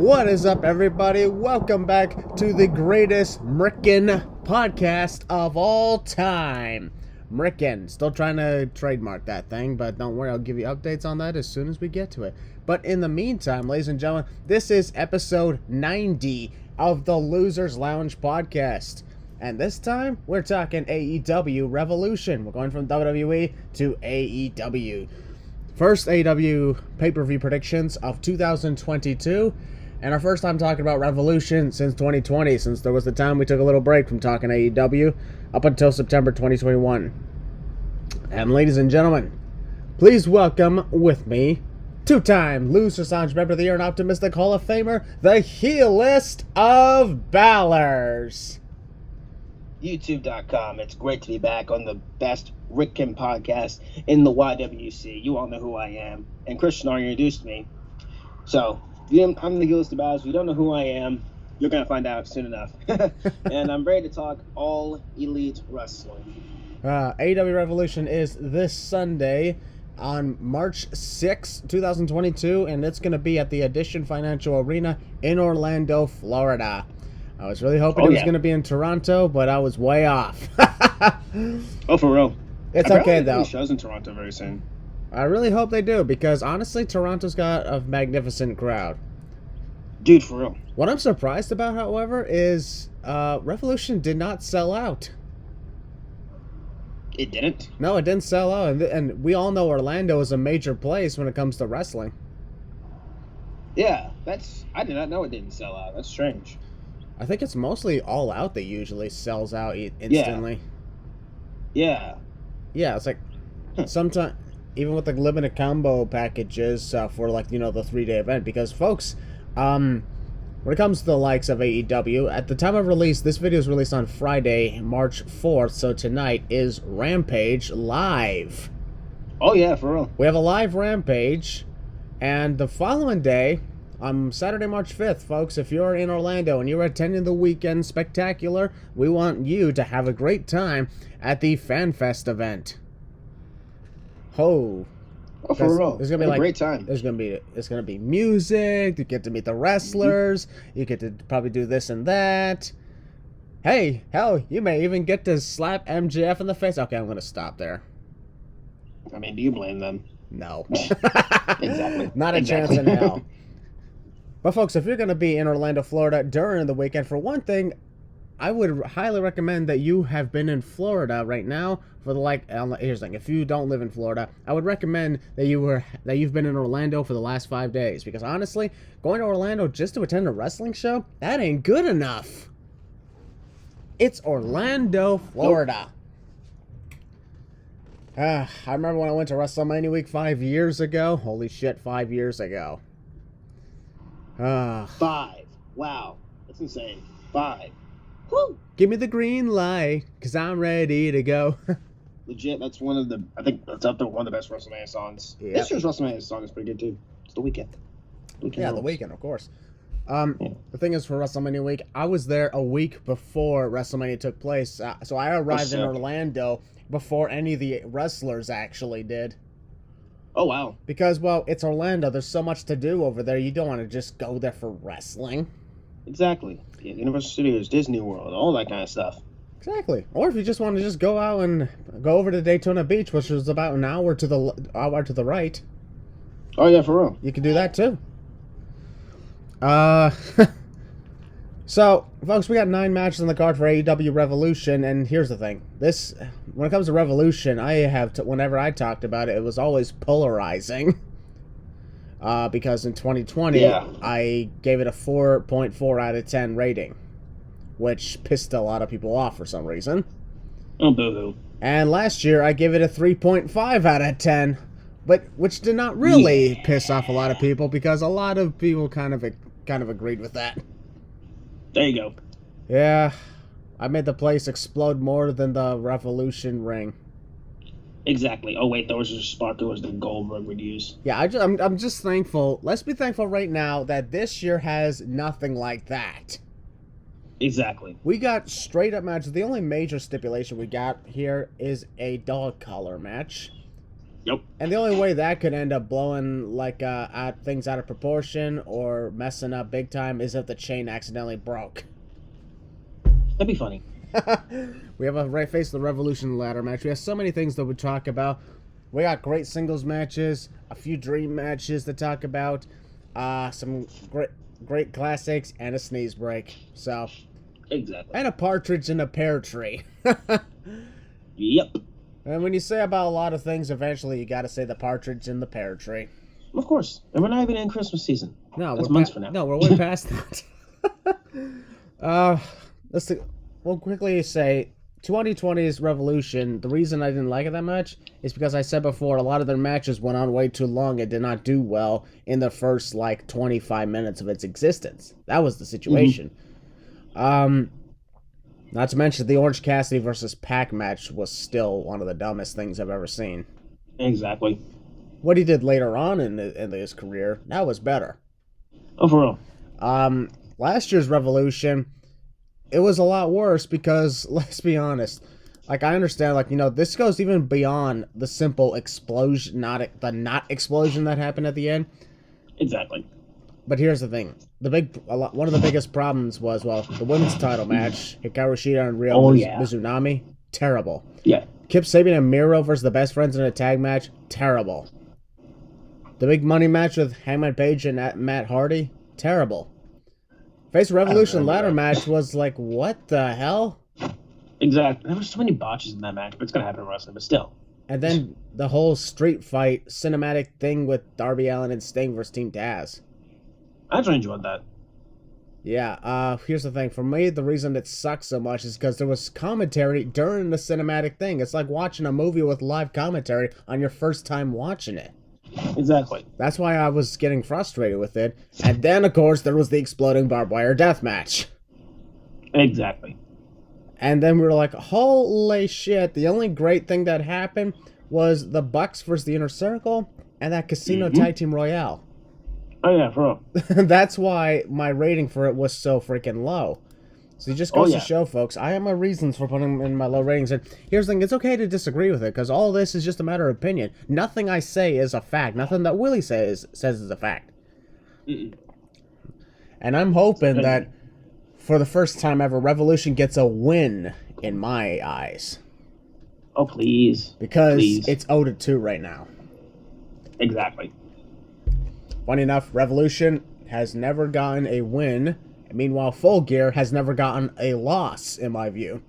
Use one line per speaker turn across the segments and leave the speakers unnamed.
What is up, everybody? Welcome back to the greatest Mrickin podcast of all time. Mrickin. Still trying to trademark that thing, but don't worry, I'll give you updates on that as soon as we get to it. But in the meantime, ladies and gentlemen, this is episode 90 of the Losers Lounge podcast. And this time, we're talking AEW Revolution. We're going from WWE to AEW. First AEW pay-per-view predictions of 2022. And our first time talking about Revolution since 2020, since there was the time we took a little break from talking AEW up until September 2021. And ladies and gentlemen, please welcome with me two-time Losers Lounge Member of the Year and Optimistic Hall of Famer, the heel list of Balors.
YouTube.com. It's great to be back on the best Rick podcast in the YWC. You all know who I am. And Christian already introduced me. So, I'm the heel list of Balors. If you don't know who I am, you're going to find out soon enough. And I'm ready to talk all elite wrestling.
AEW Revolution is this Sunday on March 6, 2022, and it's going to be at the Addition Financial Arena in Orlando, Florida. I was really hoping it was going to be in Toronto, but I was way off.
Oh, for real?
It's okay, though.
Shows in Toronto very soon.
I really hope they do, because honestly, Toronto's got a magnificent crowd.
Dude, for real.
What I'm surprised about, however, is Revolution did not sell out.
It didn't?
No, it didn't sell out, and we all know Orlando is a major place when it comes to wrestling.
Yeah, I did not know it didn't sell out. That's strange.
I think it's mostly All Out that usually sells out instantly.
Yeah.
Yeah, it's like sometimes, even with the limited combo packages for the 3-day event, because folks, when it comes to the likes of AEW, at the time of release, this video is released on Friday, March 4th, so tonight is Rampage live.
Oh yeah, for real.
We have a live Rampage, and the following day, on Saturday, March 5th, folks, if you're in Orlando and you're attending the Weekend Spectacular, we want you to have a great time at the FanFest event.
Oh, for real.
It's gonna be
a great time.
It's gonna be music. You get to meet the wrestlers. Mm-hmm. You get to probably do this and that. Hey, hell, you may even get to slap MJF in the face. Okay, I'm gonna stop there.
I mean, do you blame them?
No.
Exactly.
Not a chance in hell. But folks, if you're going to be in Orlando, Florida during the weekend, for one thing, I would highly recommend that you have been in Florida right now for here's the thing, if you don't live in Florida, I would recommend that you've been in Orlando for the last 5 days, because honestly, going to Orlando just to attend a wrestling show, that ain't good enough. It's Orlando, Florida. I remember when I went to WrestleMania Week 5 years ago. Holy shit, 5 years ago.
5. Wow. That's insane. 5. Woo!
Give me the green light, because I'm ready to go.
Legit, that's I think that's up there one of the best WrestleMania songs.
Yep.
This year's WrestleMania song is pretty good, too. It's The Weeknd.
The Weeknd, of course. The thing is, for WrestleMania Week, I was there a week before WrestleMania took place, so I arrived in Orlando before any of the wrestlers actually did.
Oh, wow.
Because, well, it's Orlando. There's so much to do over there. You don't want to just go there for wrestling.
Exactly. Yeah, Universal Studios, Disney World, all that kind of stuff.
Exactly. Or if you just want to just go out and go over to Daytona Beach, which is about an hour to the right.
Oh, yeah, for real.
You can do that, too. So, folks, we got 9 matches on the card for AEW Revolution, and here's the thing. When it comes to Revolution, whenever I talked about it, it was always polarizing. Because in 2020, I gave it a 4.4 out of 10 rating, which pissed a lot of people off for some reason.
Oh, boo-hoo.
And last year, I gave it a 3.5 out of 10, which did not really piss off a lot of people, because a lot of people kind of agreed with that.
There you go.
Yeah, I made the place explode more than the Revolution ring.
Exactly. Oh wait, those are sparklers that Goldberg would use.
Yeah, I'm just thankful. Let's be thankful right now that this year has nothing like that.
Exactly.
We got straight up matches. The only major stipulation we got here is a dog collar match.
Yep.
And the only way that could end up blowing things out of proportion or messing up big time is if the chain accidentally broke.
That'd be funny.
We have a Face the Revolution ladder match. We have so many things that we talk about. We got great singles matches, a few dream matches to talk about, some great classics, and a sneeze break. So,
exactly.
And a partridge in a pear tree.
Yep.
And when you say about a lot of things, eventually you got to say the partridge in the pear tree.
Of course. And we're not even in Christmas season.
No,
that's months from now.
No, we're way past that. We'll quickly say 2020's Revolution, the reason I didn't like it that much is because I said before, a lot of their matches went on way too long and did not do well in the first, 25 minutes of its existence. That was the situation. Not to mention the Orange Cassidy versus Pac match was still one of the dumbest things I've ever seen.
Exactly.
What he did later on in his career, that was better.
Oh, for real.
Last year's Revolution, it was a lot worse because, let's be honest, I understand, this goes even beyond the simple explosion, not explosion that happened at the end.
Exactly.
But here's the thing. One of the biggest problems was, the women's title match, Hikaru Shida and Ryo Mizunami, terrible.
Yeah.
Kip Sabian and Miro versus the Best Friends in a tag match, terrible. The big money match with Hangman Page and Matt Hardy, terrible. Face Revolution ladder match was what the hell?
Exactly. There were so many botches in that match, but it's going to happen in wrestling, but still.
And then the whole street fight cinematic thing with Darby Allin and Sting versus Team Taz.
I actually enjoyed that.
Yeah, here's the thing. For me, the reason it sucks so much is because there was commentary during the cinematic thing. It's like watching a movie with live commentary on your first time watching it.
Exactly.
That's why I was getting frustrated with it. And then, of course, there was the exploding barbed wire death match.
Exactly.
And then we were like, holy shit, the only great thing that happened was the Bucks versus the Inner Circle and that Casino Tag Team Royale.
Oh, yeah, for real.
That's why my rating for it was so freaking low. So it just goes to show, folks, I have my reasons for putting in my low ratings. And here's the thing, it's okay to disagree with it, because all this is just a matter of opinion. Nothing I say is a fact. Nothing that Willie says is a fact. And I'm hoping that, for the first time ever, Revolution gets a win in my eyes.
Oh, please.
Because it's 0-2 right now.
Exactly.
Funny enough, Revolution has never gotten a win. Meanwhile, Full Gear has never gotten a loss, in my view.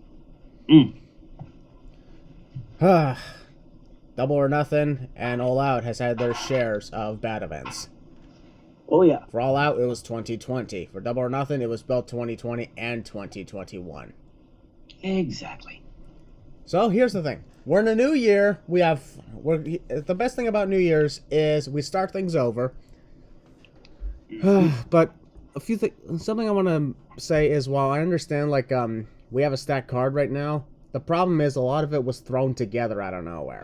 Double or Nothing and All Out has had their shares of bad events.
Oh, yeah.
For All Out, it was 2020. For Double or Nothing, it was both 2020 and 2021.
Exactly.
So, here's the thing. We're in a new year. The best thing about New Year's is we start things over. But something I want to say is, while I understand, we have a stacked card right now, the problem is a lot of it was thrown together out of nowhere.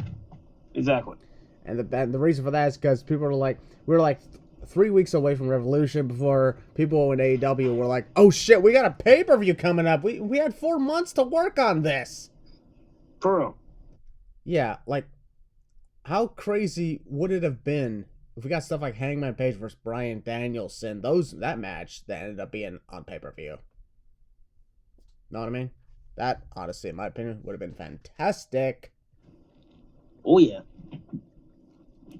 Exactly.
And the reason for that is because people are we were 3 weeks away from Revolution before people in AEW were like, oh shit, we got a pay-per-view coming up. We had 4 months to work on this.
For real.
Yeah, how crazy would it have been if we got stuff like Hangman Page versus Bryan Danielson, that match that ended up being on pay-per-view. Know what I mean? That, honestly, in my opinion, would have been fantastic.
Oh, yeah.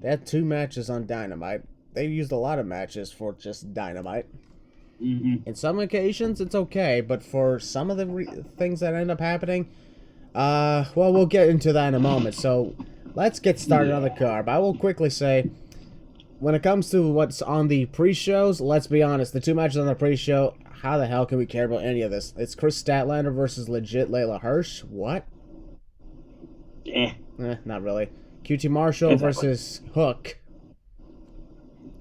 They had 2 matches on Dynamite. They used a lot of matches for just Dynamite. In some occasions, it's okay, but for some of the things that end up happening, we'll get into that in a moment. So, let's get started on the card. But I will quickly say, when it comes to what's on the pre-shows, let's be honest, the 2 matches on the pre-show, how the hell can we care about any of this? It's Chris Statlander versus legit Layla Hirsch. What? Not really. QT Marshall versus Hook,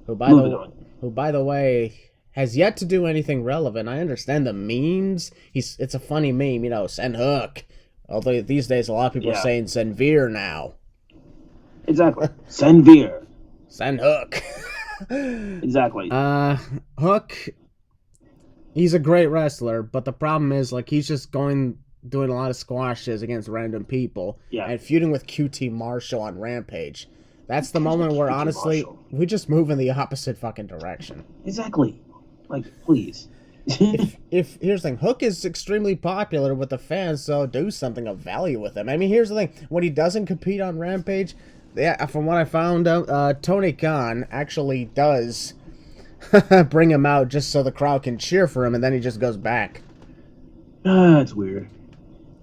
who by the way has yet to do anything relevant. I understand the memes. It's a funny meme, send Hook. Although these days a lot of people are saying send Veer now.
Exactly. Send Veer.
Send Hook.
Exactly.
Hook, he's a great wrestler, but the problem is, he's just doing a lot of squashes against random people and feuding with QT Marshall on Rampage. That's the moment where, honestly, we just move in the opposite fucking direction.
Exactly. Like, please.
if here's the thing, Hook is extremely popular with the fans, so do something of value with him. I mean, here's the thing: when he doesn't compete on Rampage, yeah, from what I found out, Tony Khan actually does bring him out just so the crowd can cheer for him, and then he just goes back.
That's weird.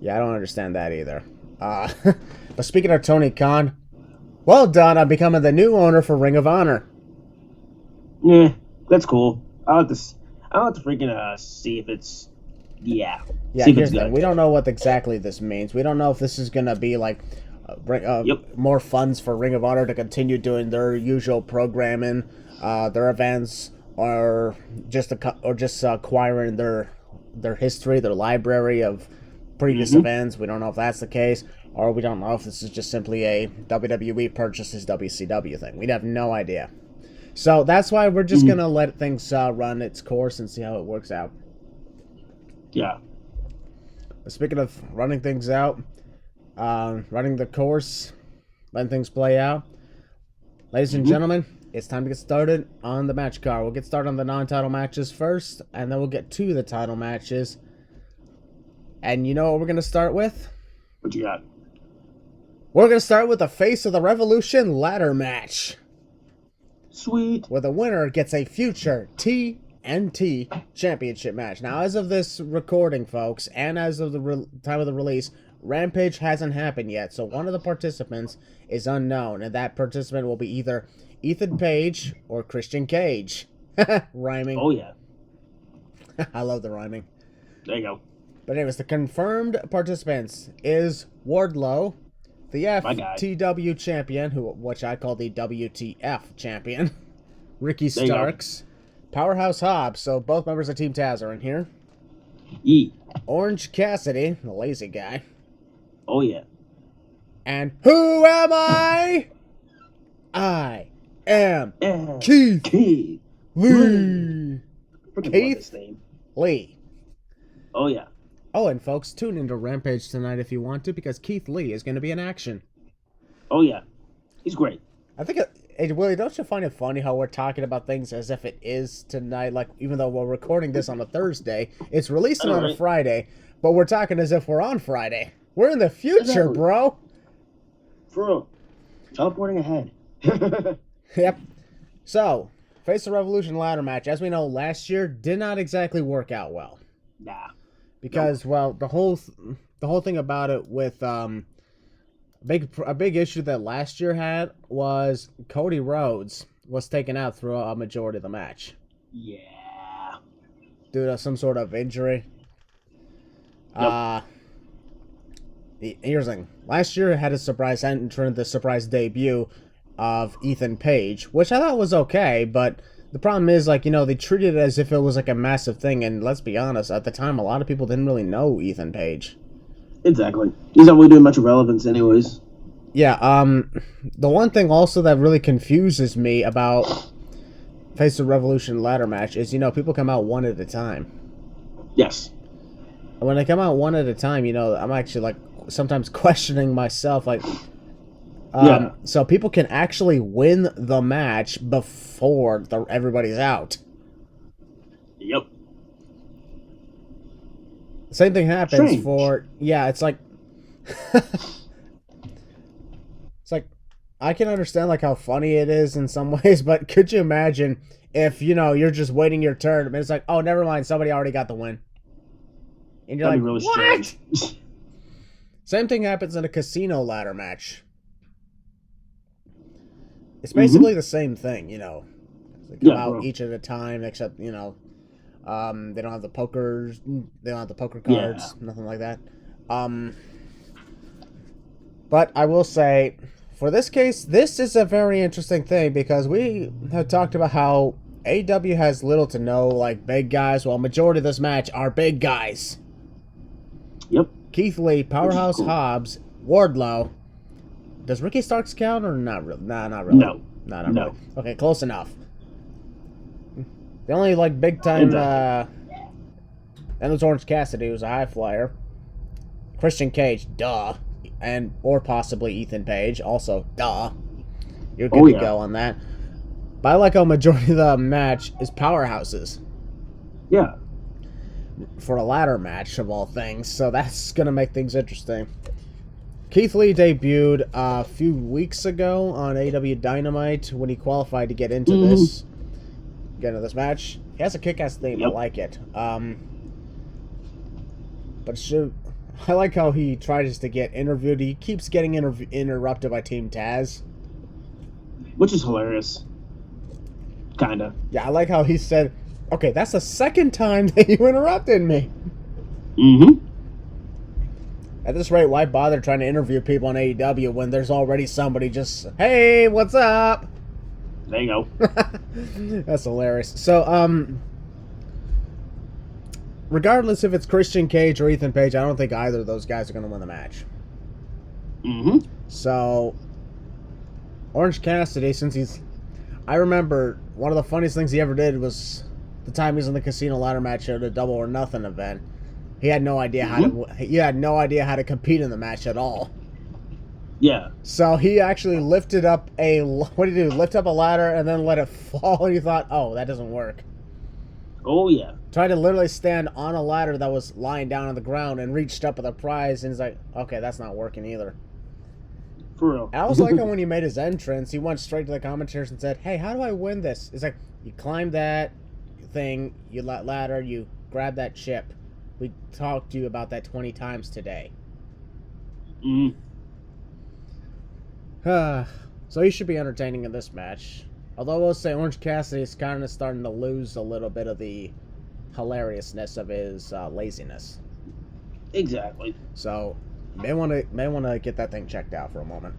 Yeah, I don't understand that either. But speaking of Tony Khan, well done on becoming the new owner for Ring of Honor.
Yeah, that's cool. I'll have to freaking see if it's
Yeah, here's the thing. We don't know what exactly this means. We don't know if this is gonna be like more funds for Ring of Honor to continue doing their usual programming, their events, or just acquiring their history, their library of previous events. We don't know if that's the case, or we don't know if this is just simply a WWE purchases WCW thing. We'd have no idea. So that's why we're just gonna let things run its course and see how it works out.
Yeah.
But speaking of running things out, running the course, letting things play out, ladies and gentlemen, it's time to get started on the match card. We'll get started on the non-title matches first, and then we'll get to the title matches. And you know what we're gonna start with?
What you got?
We're gonna start with the Face of the Revolution ladder match.
Sweet.
Where the winner gets a future TNT championship match. Now, as of this recording, folks, and as of the time of the release, Rampage hasn't happened yet. So one of the participants is unknown, and that participant will be either Ethan Page or Christian Cage. Rhyming.
Oh, yeah.
I love the rhyming.
There you go.
But anyways, the confirmed participants is Wardlow, the FTW champion, which I call the WTF champion, Ricky Starks, Powerhouse Hobbs, so both members of Team Taz are in here. Orange Cassidy, the lazy guy.
Oh, yeah.
And who am I? I am Keith Lee. Keith Lee.
Oh, yeah.
Oh, and folks, tune into Rampage tonight if you want to, because Keith Lee is going to be in action.
Oh, yeah. He's great.
I think, Willie, don't you find it funny how we're talking about things as if it is tonight? Like, even though we're recording this on a Thursday, it's releasing on a Friday, but we're talking as if we're on Friday. We're in the future, bro.
For real. Teleporting ahead.
Yep. So, Face of Revolution ladder match, as we know, last year did not exactly work out well.
Nah.
Because, well, the whole thing about it with a big issue that last year had was Cody Rhodes was taken out through a majority of the match.
Yeah.
Due to some sort of injury.
Yep.
Here's the thing. Last year had a surprise entrant, the surprise debut of Ethan Page, which I thought was okay, but the problem is, like, you know, they treated it as if it was like a massive thing, and let's be honest, at the time, a lot of people didn't really know Ethan Page.
Exactly. He's not really doing much relevance anyways.
Yeah, the one thing also that really confuses me about Face of Revolution ladder match is, you know, people come out one at a time.
Yes.
And when they come out one at a time, you know, I'm actually, like, sometimes questioning myself, like, so people can actually win the match before everybody's out.
Yep.
Same thing happens
Strange.
It's like, it's like, I can understand, like, how funny it is in some ways, but could you imagine if, you know, you're just waiting your turn, and it's like, oh, never mind, somebody already got the win. And you're
That'd
like,
be really
what?
strange.
Same thing happens in a casino ladder match. It's basically the same thing, you know. They come out each at a time, except, you know, they don't have the poker cards, nothing like that. But I will say, for this case, this is a very interesting thing, because we have talked about how AEW has little to no, like, big guys, while majority of this match are big guys.
Yep.
Keith Lee, Powerhouse Hobbs, Wardlow. Does Ricky Starks count or not really? Nah, not really.
No.
Not really. Okay, close enough. The only, like, big time, and there's Orange Cassidy, who's a high flyer. Christian Cage, duh. Or possibly Ethan Page, also, duh. you're good to go on that. But I like how majority of the match is powerhouses.
Yeah.
For a ladder match, of all things. So that's going to make things interesting. Keith Lee debuted a few weeks ago on AEW Dynamite when he qualified to get into this match. He has a kick-ass theme. I like it. I like how he tries to get interviewed. He keeps getting interrupted by Team Taz.
Which is hilarious. Kinda.
Yeah, I like how he said, okay, that's the second time that you interrupted me.
Mm-hmm.
At this rate, why bother trying to interview people on AEW when there's already somebody just, hey, what's up?
There you go.
That's hilarious. So, regardless if it's Christian Cage or Ethan Page, I don't think either of those guys are going to win the match.
Mm-hmm.
So, Orange Cassidy, I remember one of the funniest things he ever did was the time he was in the casino ladder match at a Double or Nothing event. He had no idea how to compete in the match at all.
Yeah.
So he actually lifted up what did he do? Lift up a ladder and then let it fall, and he thought, oh, that doesn't work.
Oh, yeah.
Tried to literally stand on a ladder that was lying down on the ground and reached up with a prize, and he's like, okay, that's not working either.
For real.
I was like when he made his entrance, he went straight to the commentators and said, hey, how do I win this? It's like, you climb that thing, you ladder, you grab that chip. We talked to you about that 20 times today. So he should be entertaining in this match. Although I will say Orange Cassidy is kind of starting to lose a little bit of the hilariousness of his laziness.
Exactly.
So may want to get that thing checked out for a moment.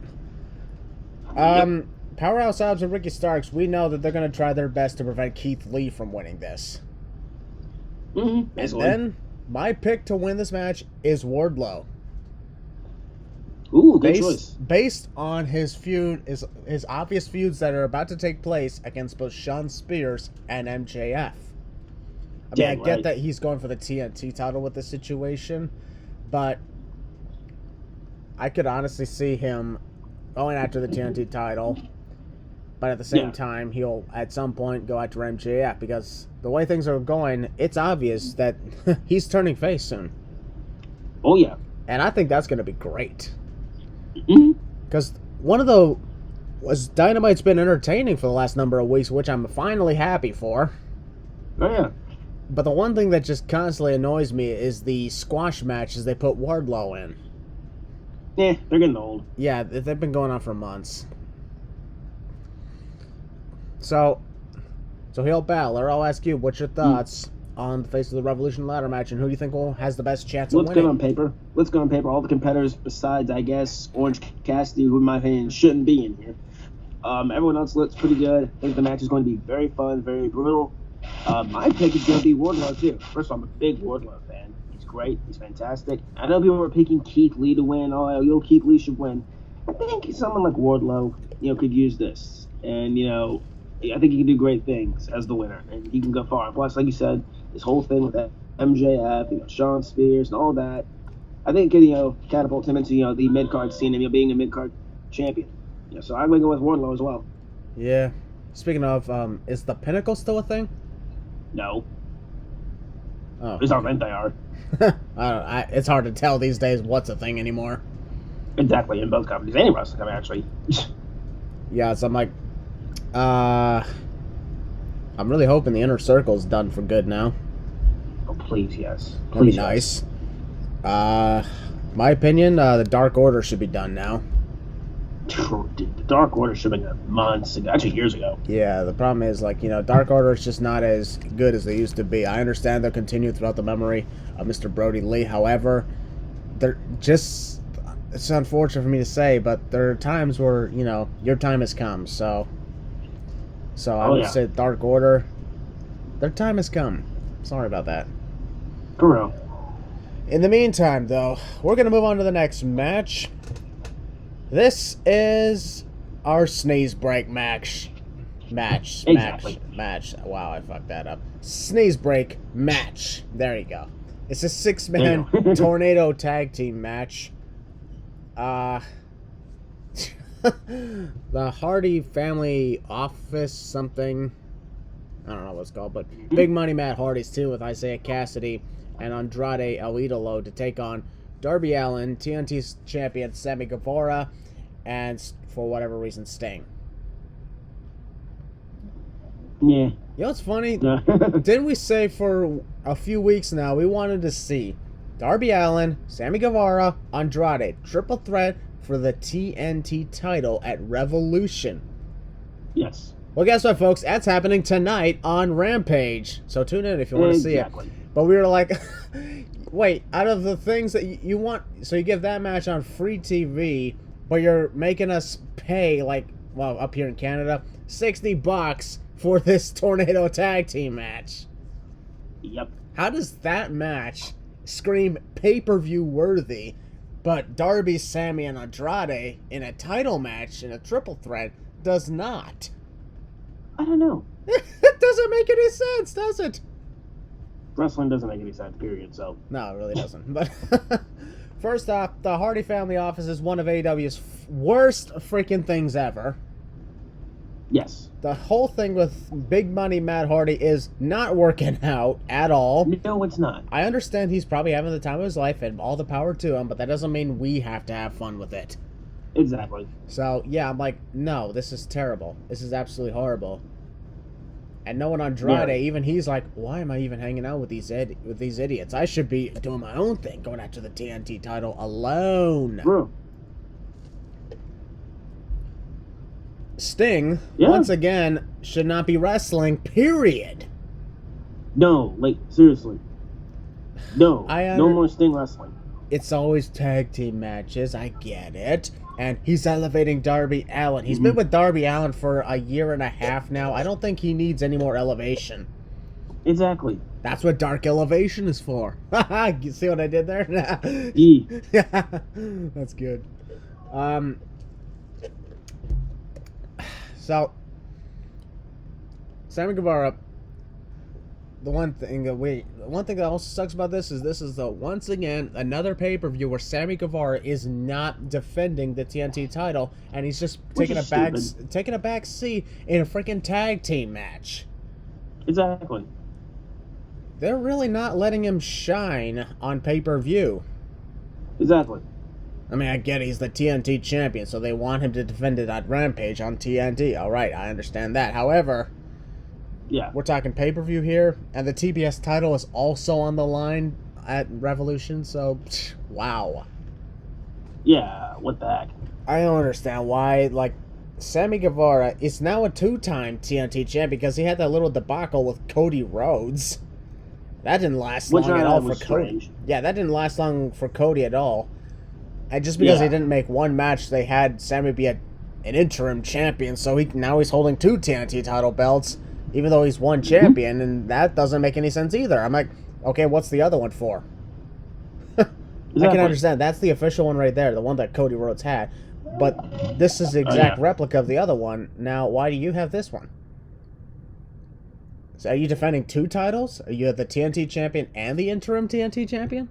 Powerhouse Hobbs and Ricky Starks, we know that they're going to try their best to prevent Keith Lee from winning this.
Mm-hmm.
And then my pick to win this match is Wardlow.
Ooh, good choice.
Based on his his obvious feuds that are about to take place against both Shawn Spears and MJF. I mean, I get that he's going for the TNT title with this situation, but I could honestly see him going after the TNT title, but at the same time, he'll at some point go after MJF, because the way things are going, it's obvious that he's turning face soon.
Oh, yeah.
And I think that's going to be great.
Mm-hmm.
Because Dynamite's been entertaining for the last number of weeks, which I'm finally happy for.
Oh, yeah.
But the one thing that just constantly annoys me is the squash matches they put Wardlow in.
Yeah, they're getting old.
Yeah, they've been going on for months. So Heel Balor, I'll ask you, what's your thoughts on the Face of the Revolution ladder match, and who do you think has the best chance of winning?
Let's go on paper. All the competitors besides, I guess, Orange Cassidy, who in my opinion shouldn't be in here. Everyone else looks pretty good. I think the match is going to be very fun, very brutal. My pick is going to be Wardlow, too. First of all, I'm a big Wardlow fan. He's great. He's fantastic. I know people were picking Keith Lee to win. Oh, Keith Lee should win. I think someone like Wardlow, could use this. And, I think he can do great things as the winner. And he can go far. And plus, like you said, this whole thing with that MJF, Shawn Spears, and all that, I think it could, catapult him into, the mid-card scene and, being a mid-card champion. So I'm going to go with Wardlow as well.
Yeah. Speaking of, is the Pinnacle still a thing?
No.
Oh.
There's our event they are.
It's hard to tell these days what's a thing anymore.
Exactly, in both companies. Any wrestling company, actually.
Yeah, so I'm like, I'm really hoping the Inner Circle's done for good now.
Oh, please, yes.
That'd be nice. My opinion, the Dark Order should be done now.
The Dark Order should have been months ago, actually years ago.
Yeah, the problem is, Dark Order is just not as good as they used to be. I understand they'll continue throughout the memory of Mr. Brody Lee. However, it's unfortunate for me to say, but there are times where, your time has come. So I would say Dark Order, their time has come. Sorry about that.
For real.
In the meantime, though, we're going to move on to the next match. This is our sneeze break match.
Exactly.
Match. Wow, I fucked that up. Sneeze break match. There you go. It's a 6-man tornado tag team match. The Hardy family office something. I don't know what it's called, but Big Money Matt Hardy's team with Isaiah Cassidy and Andrade El Idolo to take on Darby Allin, TNT champion Sammy Guevara, and for whatever reason, Sting.
Yeah.
You know what's funny? Didn't we say for a few weeks now we wanted to see Darby Allin, Sammy Guevara, Andrade, triple threat for the TNT title at Revolution?
Yes.
Well, guess what, folks? That's happening tonight on Rampage. So tune in if you want to see it. But we were like, wait, out of the things that you want, so you give that match on free TV, but you're making us pay, like, well, up here in Canada, $60 for this Tornado Tag Team match.
Yep.
How does that match scream pay-per-view worthy, but Darby, Sammy, and Andrade in a title match in a triple threat does not?
I don't know.
It doesn't make any sense, does it?
Wrestling doesn't make any sense, period, so.
No, it really doesn't. But first off, the Hardy family office is one of AEW's worst freaking things ever.
Yes.
The whole thing with Big Money Matt Hardy is not working out at all.
No, it's not.
I understand he's probably having the time of his life and all the power to him, but that doesn't mean we have to have fun with it.
Exactly.
So, yeah, I'm like, no, this is terrible. This is absolutely horrible. And knowing Andrade, even he's like, why am I even hanging out with these idiots? I should be doing my own thing, going after the TNT title alone.
Bro.
Sting, once again, should not be wrestling, period.
No, like, seriously. No. No more Sting wrestling.
It's always tag team matches, I get it. And he's elevating Darby Allin. He's been with Darby Allin for a year and a half now. I don't think he needs any more elevation.
Exactly.
That's what Dark Elevation is for. You see what I did there? That's good. So, Sammy Guevara, the one thing that also sucks about this is once again another pay-per-view where Sammy Guevara is not defending the TNT title, and he's just taking a back seat in a freaking tag team match.
Exactly.
They're really not letting him shine on pay-per-view.
Exactly.
I mean, I get he's the TNT champion, so they want him to defend it at Rampage on TNT. All right, I understand that. However,
yeah,
we're talking pay-per-view here, and the TBS title is also on the line at Revolution, so, wow.
Yeah, what the heck?
I don't understand why, like, Sammy Guevara is now a two-time TNT champ because he had that little debacle with Cody Rhodes. That didn't last long at all for Cody. Yeah, that didn't last long for Cody at all. And just because he didn't make one match, they had Sammy be an interim champion, so now he's holding two TNT title belts, even though he's one champion, and that doesn't make any sense either. I'm like, okay, what's the other one for? Exactly. I can understand. That's the official one right there, the one that Cody Rhodes had. But this is the exact replica of the other one. Now, why do you have this one? So are you defending two titles? Are you the TNT champion and the interim TNT champion?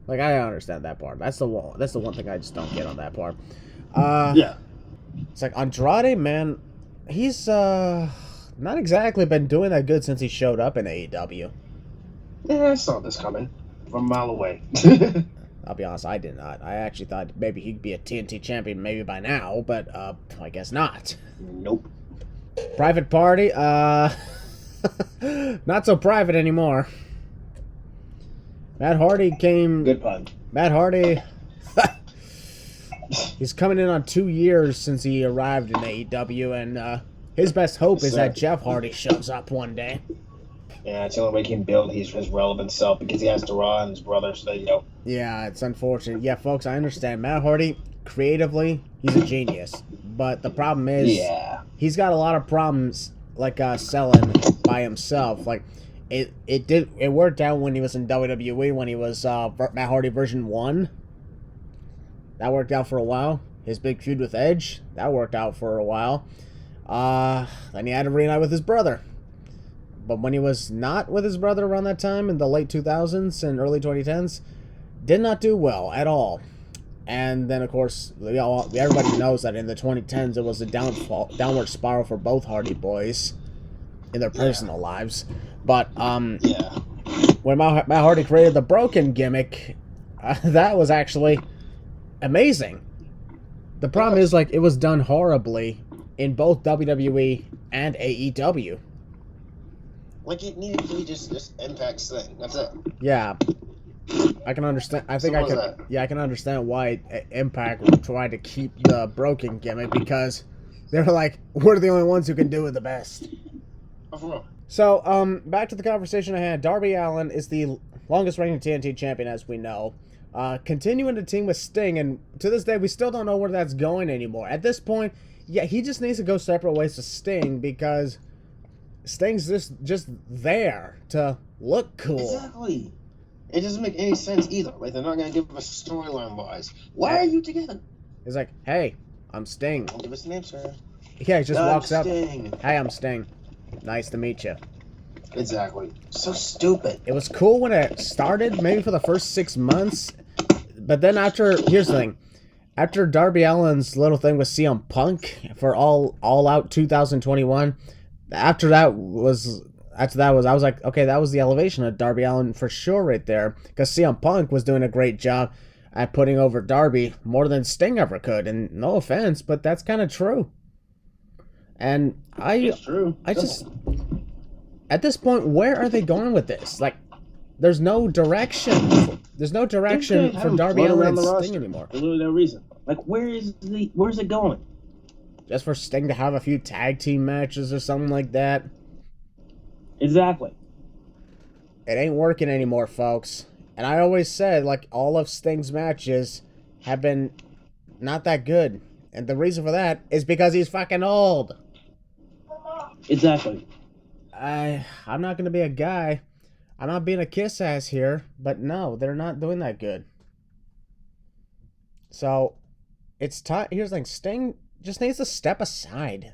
Like, I don't understand that part. That's the one thing I just don't get on that part.
Yeah.
It's like, Andrade, man, he's not exactly been doing that good since he showed up in AEW.
Yeah, I saw this coming from a mile away.
I'll be honest, I did not. I actually thought maybe he'd be a TNT champion maybe by now, but I guess not.
Nope.
Private Party, not so private anymore. Matt Hardy came...
Good pun.
Matt Hardy... He's coming in on 2 years since he arrived in AEW, and his best hope is that Jeff Hardy shows up one day.
Yeah, it's the only way he can build his relevant self, because he has to Raw and his brother, so you know.
Yeah, it's unfortunate. Yeah, folks, I understand. Matt Hardy, creatively, he's a genius. But the problem is, he's got a lot of problems, like selling by himself. Like, it worked out when he was in WWE, when he was Matt Hardy version 1. That worked out for a while. His big feud with Edge, that worked out for a while. Then he had to reunite with his brother. But when he was not with his brother around that time, in the late 2000s and early 2010s, did not do well at all. And then, of course, everybody knows that in the 2010s, it was a downward spiral for both Hardy Boys in their personal lives. But when Matt Hardy created the broken gimmick, that was actually amazing. The problem is, like, it was done horribly in both WWE and AEW.
Like, it needed to be just Impact's thing. That's it.
Yeah. I can understand. I can understand why Impact would try to keep the broken gimmick, because they're like, we're the only ones who can do it the best.
Oh, for real.
So, back to the conversation I had. Darby Allin is the longest reigning TNT champion, as we know. Continuing to team with Sting, and to this day, we still don't know where that's going anymore. At this point, yeah, he just needs to go separate ways to Sting, because Sting's just there to look cool.
Exactly. It doesn't make any sense either. Like, they're not going to give us storyline-wise. Why are you together?
He's like, hey, I'm Sting.
Don't give us the name, sir.
Yeah, he just walks up.
Sting.
Hey, I'm Sting. Nice to meet you.
Exactly. So stupid.
It was cool when it started, maybe for the first 6 months. But then here's the thing. After Darby Allin's little thing with CM Punk for All Out 2021, after that was, I was like, okay, that was the elevation of Darby Allin for sure right there. Because CM Punk was doing a great job at putting over Darby more than Sting ever could. And no offense, but that's kind of true. And
It's true.
I just, at this point, where are they going with this? Like, there's no direction. There's no direction for Darby Allin and Sting anymore.
For literally no reason. Like, where's it going?
Just for Sting to have a few tag team matches or something like that.
Exactly.
It ain't working anymore, folks. And I always said, like, all of Sting's matches have been not that good. And the reason for that is because he's fucking old.
Exactly.
I'm not going to be a guy. I'm not being a kiss ass here. But no, they're not doing that good. So, it's time. Here's the thing. Sting just needs to step aside.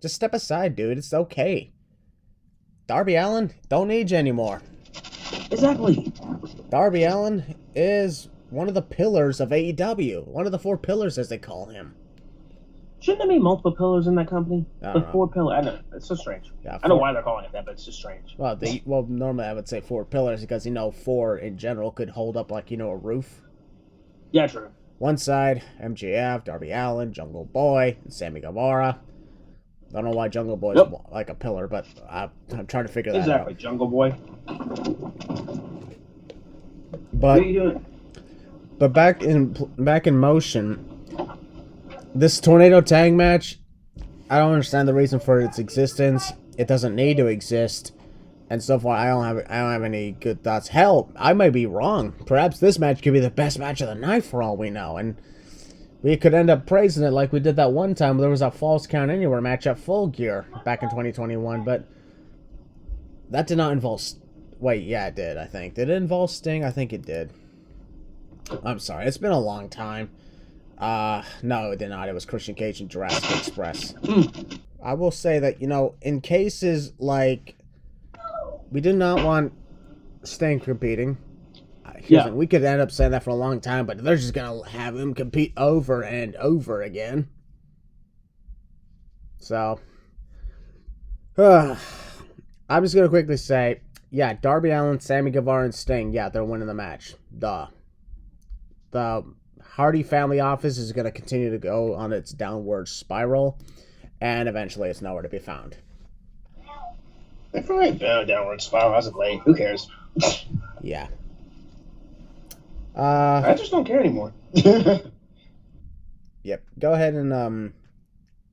Just step aside, dude. It's okay. Darby Allin, don't need you anymore.
Exactly.
Darby Allin is one of the pillars of AEW. One of the 4 pillars, as they call him.
Shouldn't there be multiple pillars in that company?
I don't know.
4 pillars. I know. It's so strange.
Yeah,
I don't know why they're calling it that, but it's just strange.
Well, normally I would say 4 pillars because, 4 in general could hold up, like, a roof.
Yeah, true.
One side, MJF, Darby Allin, Jungle Boy, and Sammy Guevara. I don't know why Jungle Boy is like a pillar, but I'm trying to figure that out.
Exactly, Jungle Boy.
But,
what are you doing?
But back in motion, this tornado tag match, I don't understand the reason for its existence. It doesn't need to exist, and so far I don't have any good thoughts. Hell, I might be wrong. Perhaps this match could be the best match of the night for all we know, and we could end up praising it like we did that one time where there was a Falls Count Anywhere match at Full Gear back in 2021, but that did not involve... Wait, yeah, it did, I think. Did it involve Sting? I think it did. I'm sorry, it's been a long time. No, it did not. It was Christian Cage and Jurassic Express. I will say that, in cases like... We did not want Sting competing. Yeah. We could end up saying that for a long time, but they're just going to have him compete over and over again. So, I'm just going to quickly say, yeah, Darby Allin, Sammy Guevara, and Sting, yeah, they're winning the match. Duh. The Hardy family office is going to continue to go on its downward spiral, and eventually it's nowhere to be found.
They've probably been on a downward spiral as of late. Who cares?
Yeah.
I just don't care anymore.
Yep. Go ahead and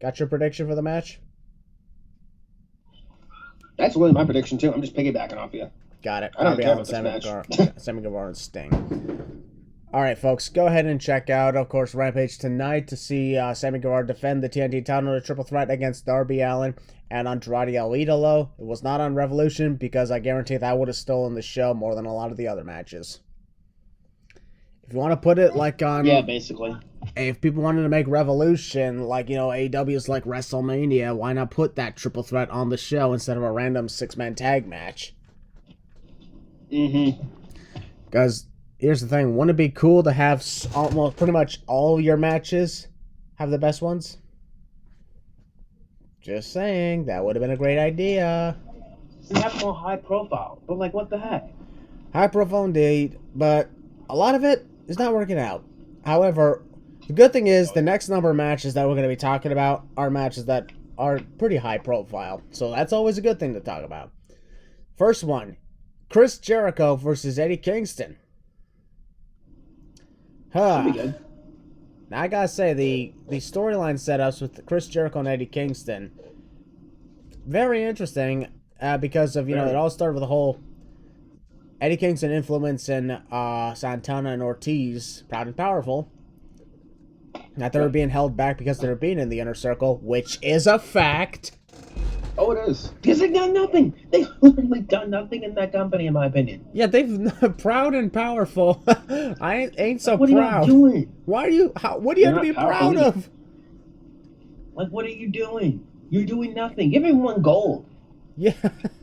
got your prediction for the match?
That's really my prediction too. I'm just piggybacking off you.
Got it.
I don't care about this match.
Sammy Guevara and Sting. All right, folks. Go ahead and check out, of course, Rampage tonight to see Sammy Guevara defend the TNT title in a triple threat against Darby Allin and Andrade El Idolo. It was not on Revolution because I guarantee that would have stolen the show more than a lot of the other matches. If you want to put it like on...
Yeah, basically.
If people wanted to make Revolution like, AEW's like WrestleMania, why not put that triple threat on the show instead of a random 6-man tag match?
Mm-hmm.
Because here's the thing. Wouldn't it be cool to have almost pretty much all your matches have the best ones? Just saying, that would have been a great idea.
And have more high profile. But like, what the heck?
High profile indeed, but a lot of it is not working out. However, the good thing is the next number of matches that we're going to be talking about are matches that are pretty high profile. So that's always a good thing to talk about. First one, Chris Jericho versus Eddie Kingston.
That'd be good.
Now I gotta say, the storyline setups with Chris Jericho and Eddie Kingston, very interesting because of, it all started with the whole Eddie Kingston influence in Santana and Ortiz, Proud and Powerful. That they were being held back because they were being in the inner circle, which is a fact.
Oh, it is. Because they've done nothing. They've literally done nothing in that company, in my opinion.
Yeah, they've Proud and Powerful. I ain't so
what
proud.
What are you doing?
Why are you? What do you have to be proud of?
Like, what are you doing? You're doing nothing. Give everyone gold.
Yeah.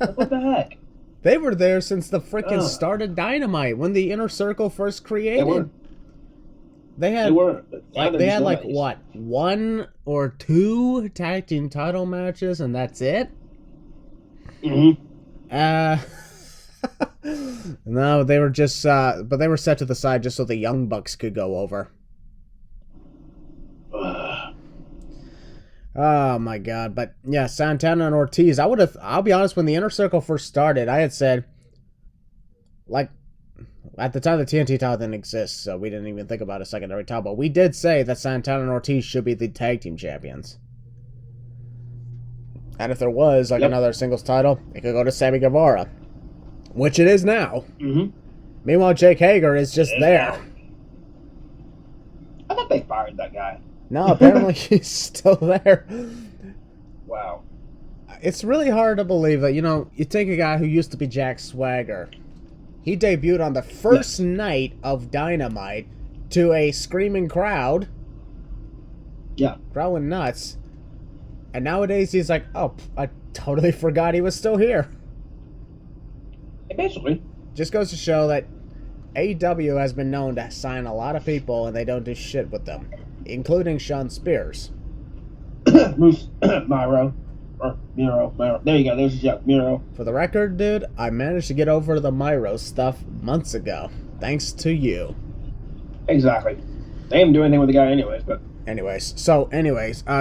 Like, what the heck?
They were there since the freaking start of Dynamite, when the inner circle first created.
They were.
They had, like what, 1 or 2 tag team title matches, and that's it. No, they were just, but they were set to the side just so the Young Bucks could go over. Oh my God! But yeah, Santana and Ortiz. I'll be honest. When the inner circle first started, I had said, like, at the time, the TNT title didn't exist, so we didn't even think about a secondary title. But we did say that Santana and Ortiz should be the tag team champions. And if there was, another singles title, it could go to Sammy Guevara. Which it is now. Meanwhile, Jake Hager is just there.
I thought they fired that guy.
No, apparently he's still there.
Wow.
It's really hard to believe that, you take a guy who used to be Jack Swagger. He debuted on the first night of Dynamite to a screaming crowd.
Yeah.
Crowd went nuts. And nowadays he's like, oh, I totally forgot he was still here.
Basically.
Just goes to show that AEW has been known to sign a lot of people and they don't do shit with them. Including Sean Spears.
Miro. Or Miro. There you go. There's a joke. Miro.
For the record, dude, I managed to get over the Miro stuff months ago. Thanks to you.
Exactly. They didn't do anything with the guy anyways, but...
Anyways,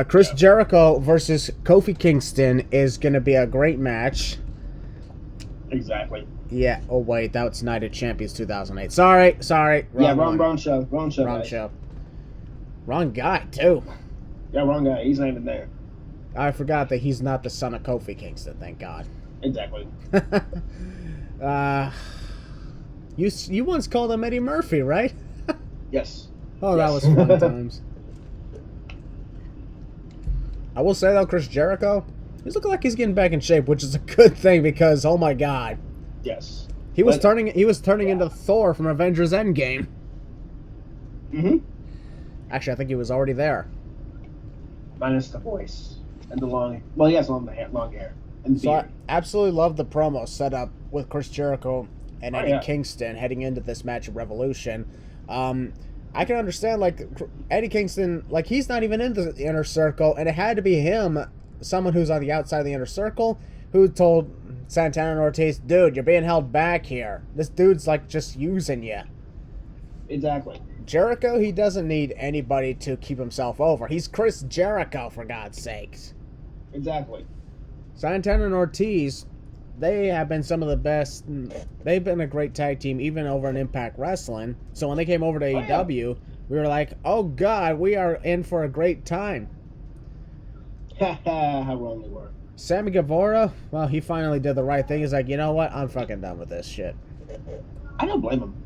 Chris Jericho versus Kofi Kingston is going to be a great match.
Exactly.
Yeah. Oh, wait. That was Night of Champions 2008. Sorry.
Wrong show. Wrong show.
Wrong guy, too.
Yeah, wrong guy. He's not even there.
I forgot that he's not the son of Kofi Kingston, thank God.
Exactly.
You once called him Eddie Murphy, right?
Yes.
Oh, that was fun times. I will say, though, Chris Jericho, he's looking like he's getting back in shape, which is a good thing because, oh my God.
Yes.
He was turning into Thor from Avengers Endgame. Actually, I think he was already there.
Minus the voice and the long... Well, he has long hair. And
so I absolutely love the promo set up with Chris Jericho and Eddie Kingston heading into this match at Revolution. I can understand, Eddie Kingston, he's not even in the inner circle, and it had to be him, someone who's on the outside of the inner circle, who told Santana and Ortiz, dude, you're being held back here. This dude's, just using you.
Exactly.
Jericho, he doesn't need anybody to keep himself over. He's Chris Jericho, for God's sakes.
Exactly.
Santana and Ortiz, they have been some of the best. They've been a great tag team, even over in Impact Wrestling. So when they came over to AEW, we were like, oh, God, we are in for a great time.
How wrong we were.
Sammy Guevara, well, he finally did the right thing. He's like, you know what? I'm fucking done with this shit.
I don't blame him.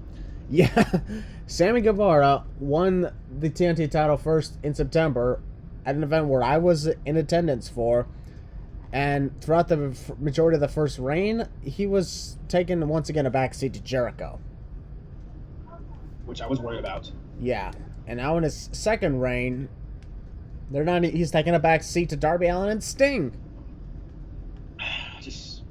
Yeah. Sammy Guevara won the TNT title first in September at an event where I was in attendance for. And throughout the majority of the first reign, he was taking, once again, a backseat to Jericho.
Which I was worried about.
Yeah. And now in his second reign, he's taking a backseat to Darby Allin and Sting.
Just...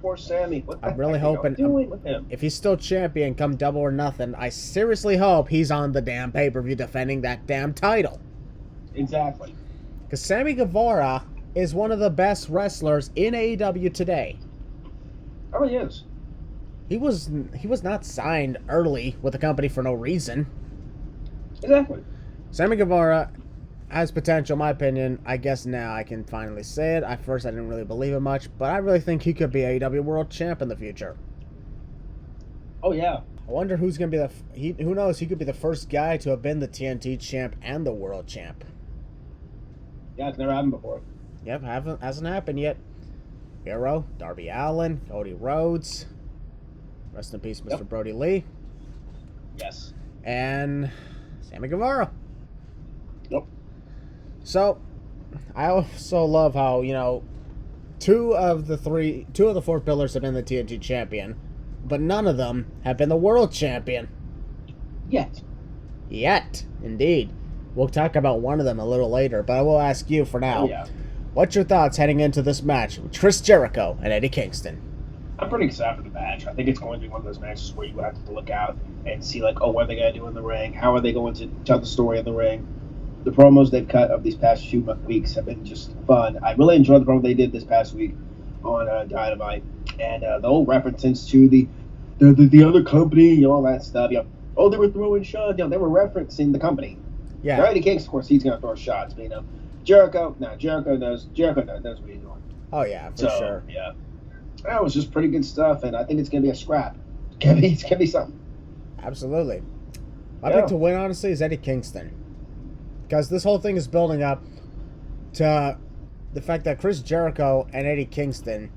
poor Sammy. What the
I'm really
heck are y'all
hoping
doing with him?
if he's still champion come Double or Nothing, I seriously hope he's on the damn pay-per-view defending that damn title.
Exactly.
Because Sammy Guevara is one of the best wrestlers in AEW today.
Oh, he is.
He was not signed early with the company for no reason.
Exactly.
Sammy Guevara has potential, in my opinion. I guess now I can finally say it. At first, I didn't really believe it much, but I really think he could be AEW World Champ in the future.
Oh, yeah.
I wonder who's going to be who knows, he could be the first guy to have been the TNT Champ and the World Champ.
Yeah, it's never happened before.
Yep, hasn't happened yet. Hero, Darby Allin, Cody Rhodes. Rest in peace, Mr. Brody Lee.
Yes.
And Sammy Guevara.
Yep.
So, I also love how, two of the four pillars have been the TNT champion, but none of them have been the world champion. Yet, indeed. We'll talk about one of them a little later, but I will ask you for now.
Oh, yeah.
What's your thoughts heading into this match with Chris Jericho and Eddie Kingston?
I'm pretty excited for the match. I think it's going to be one of those matches where you have to look out and see, what are they going to do in the ring? How are they going to tell the story in the ring? The promos they've cut of these past few weeks have been just fun. I really enjoyed the promo they did this past week on Dynamite. And the whole references to the other company, all that stuff. They were throwing shots. They were referencing the company.
Yeah.
Eddie Kingston, of course, he's going to throw shots. But, Jericho knows what he's doing.
Oh, yeah, for sure.
Yeah. That was just pretty good stuff, and I think it's going to be a scrap. It's going to be something.
Absolutely. My pick to win, honestly, is Eddie Kingston. Because this whole thing is building up to the fact that Chris Jericho and Eddie Kingston,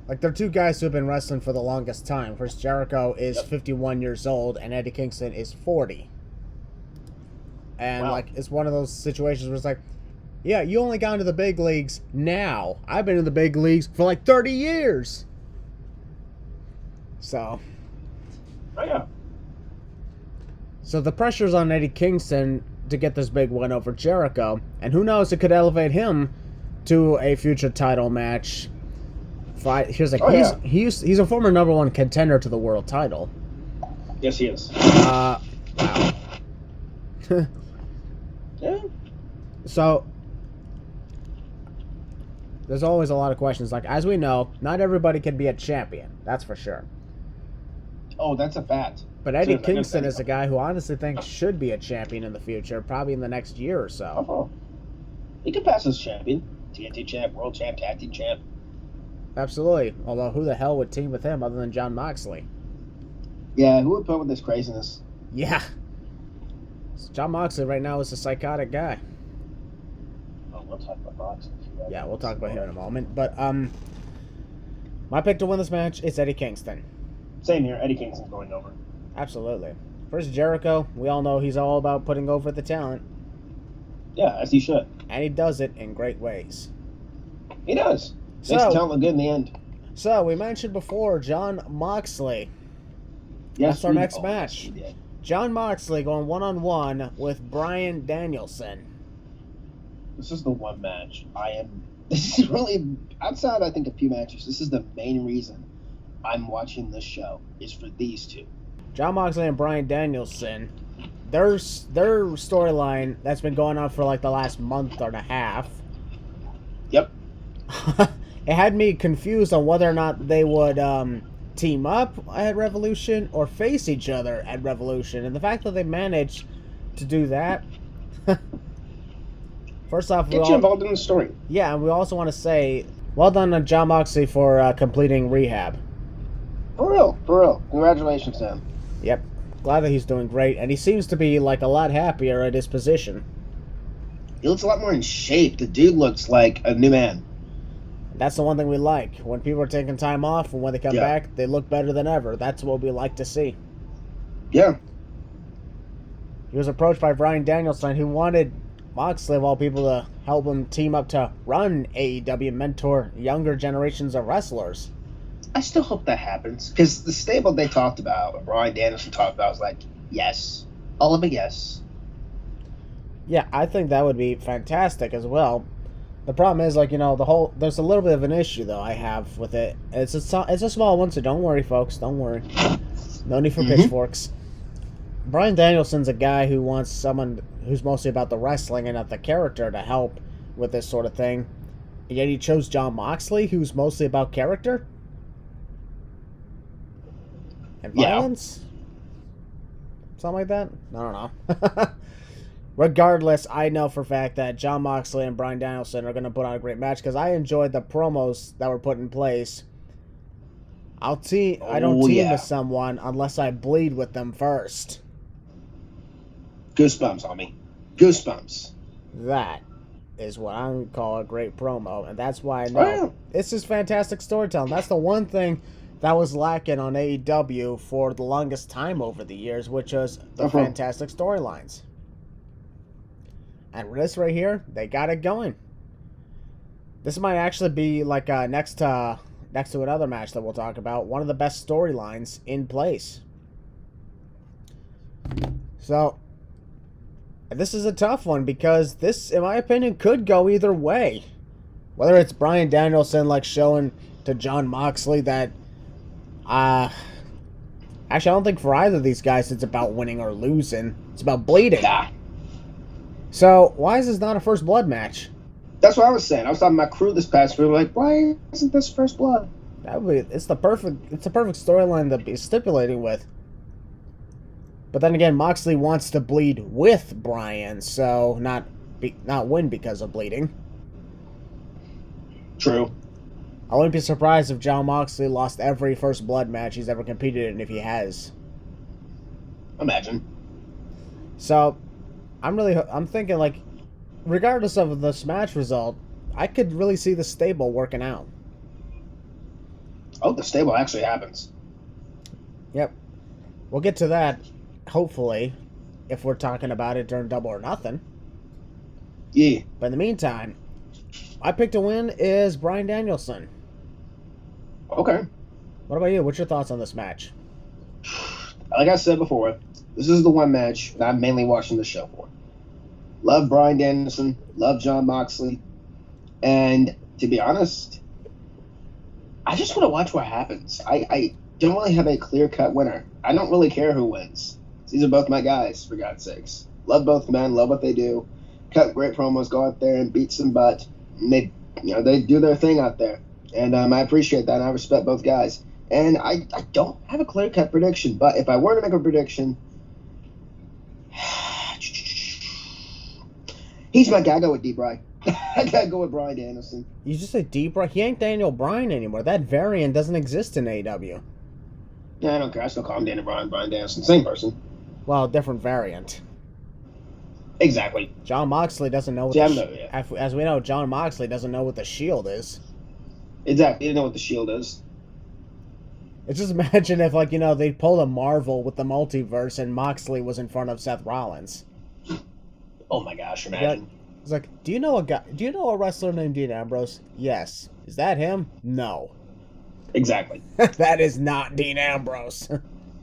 they're two guys who have been wrestling for the longest time. Chris Jericho is 51 years old, and Eddie Kingston is 40. And, it's one of those situations where it's like, yeah, you only got into the big leagues now. I've been in the big leagues for 30 years. So.
Oh, yeah.
So the pressure's on Eddie Kingston to get this big win over Jericho. And who knows, it could elevate him to a future title match. He's a former number one contender to the world title.
Yes, he is.
Wow.
Yeah.
So, there's always a lot of questions. As we know, not everybody can be a champion. That's for sure.
Oh, that's a fact.
But Eddie Kingston is a guy who honestly thinks should be a champion in the future, probably in the next year or so.
Oh. He could pass as champion. TNT champ, world champ, tag team champ.
Absolutely. Although, who the hell would team with him other than Jon Moxley?
Yeah, who would put up with this craziness?
Yeah. Jon Moxley right now is a psychotic guy.
Oh, we'll talk about Moxley.
Yeah, we'll talk about him in a moment. But, my pick to win this match is Eddie Kingston.
Same here. Eddie Kingston's going over.
Absolutely. First, Jericho. We all know he's all about putting over the talent.
Yeah, as he should.
And he does it in great ways.
He does. Makes the talent look good in the end.
So, we mentioned before Jon Moxley.
Yes,
that's our next match.
Yes, we did.
Jon Moxley going one-on-one with Bryan Danielson.
This is the one match this is really, outside I think a few matches, this is the main reason I'm watching this show, is for these two.
Jon Moxley and Bryan Danielson, their storyline that's been going on for the last month and a half.
Yep.
It had me confused on whether or not they would team up at Revolution or face each other at Revolution. And the fact that they managed to do that, first off,
get you involved in the story.
Yeah, and we also want to say, well done on Jon Moxley for completing rehab.
For real. Congratulations, Sam.
Yep. Glad that he's doing great, and he seems to be a lot happier at his position.
He looks a lot more in shape. The dude looks like a new man.
That's the one thing we like. When people are taking time off, and when they come back, they look better than ever. That's what we like to see.
Yeah.
He was approached by Bryan Danielson, who wanted Moxley, of all people, to help him team up to run AEW, mentor younger generations of wrestlers.
I still hope that happens, because the stable they talked about, Bryan Danielson talked about, was yes. All of a yes.
Yeah, I think that would be fantastic as well. The problem is, like, there's a little bit of an issue, though, I have with it. It's a small one, so don't worry, folks. Don't worry. No need for pitchforks. Bryan Danielson's a guy who wants someone who's mostly about the wrestling and not the character to help with this sort of thing. Yet he chose Jon Moxley, who's mostly about character and violence. Something like that? I don't know. Regardless, I know for a fact that Jon Moxley and Bryan Danielson are going to put on a great match because I enjoyed the promos that were put in place. I don't team with someone unless I bleed with them first.
Goosebumps on me. Goosebumps.
That is what I would call a great promo, and that's why I know it's just fantastic storytelling. That's the one thing that was lacking on AEW for the longest time over the years, which was the fantastic storylines. And this right here, they got it going. This might actually be like next to another match that we'll talk about, one of the best storylines in place. So, this is a tough one because this, in my opinion, could go either way. Whether it's Bryan Danielson like showing to Jon Moxley that, actually, I don't think for either of these guys it's about winning or losing. It's about bleeding.
Yeah.
So, why is this not a first blood match?
That's what I was saying. I was talking about Crew this past week. Like, why isn't this first blood?
It's a perfect storyline to be stipulating with. But then again, Moxley wants to bleed with Bryan, so not win because of bleeding.
True.
I wouldn't be surprised if Jon Moxley lost every first blood match he's ever competed in if he has.
Imagine.
So, I'm thinking, like, regardless of this match result, I could really see the stable working out.
Oh, the stable actually happens.
Yep. We'll get to that, hopefully, if we're talking about it during Double or Nothing.
Yeah.
But in the meantime, I picked to win is Bryan Danielson.
Okay.
What about you? What's your thoughts on this match?
Like I said before, this is the one match that I'm mainly watching the show for. Love Bryan Danielson, love Jon Moxley, and to be honest, I just want to watch what happens. I don't really have a clear-cut winner. I don't really care who wins. These are both my guys, for God's sakes. Love both men, love what they do. Cut great promos, go out there and beat some butt. And they do their thing out there. And I appreciate that, and I respect both guys. And I don't have a clear-cut prediction, but if I were to make a prediction, he's my guy. I go with D-Bry. I gotta go with Bryan Danielson.
You just said D-Bry? He ain't Daniel Bryan anymore. That variant doesn't exist in AEW.
Yeah, I don't care. I still call him Daniel Bryan, Bryan Danielson. Same person.
Well, different variant.
Exactly.
Jon Moxley doesn't know what as we know, Jon Moxley doesn't know what the Shield is.
Exactly. He didn't know what the Shield is.
It's just imagine if, like, they pulled a Marvel with the multiverse and Moxley was in front of Seth Rollins.
Oh my gosh, imagine.
It's like, do you know a wrestler named Dean Ambrose? Yes. Is that him? No.
Exactly.
That is not Dean Ambrose.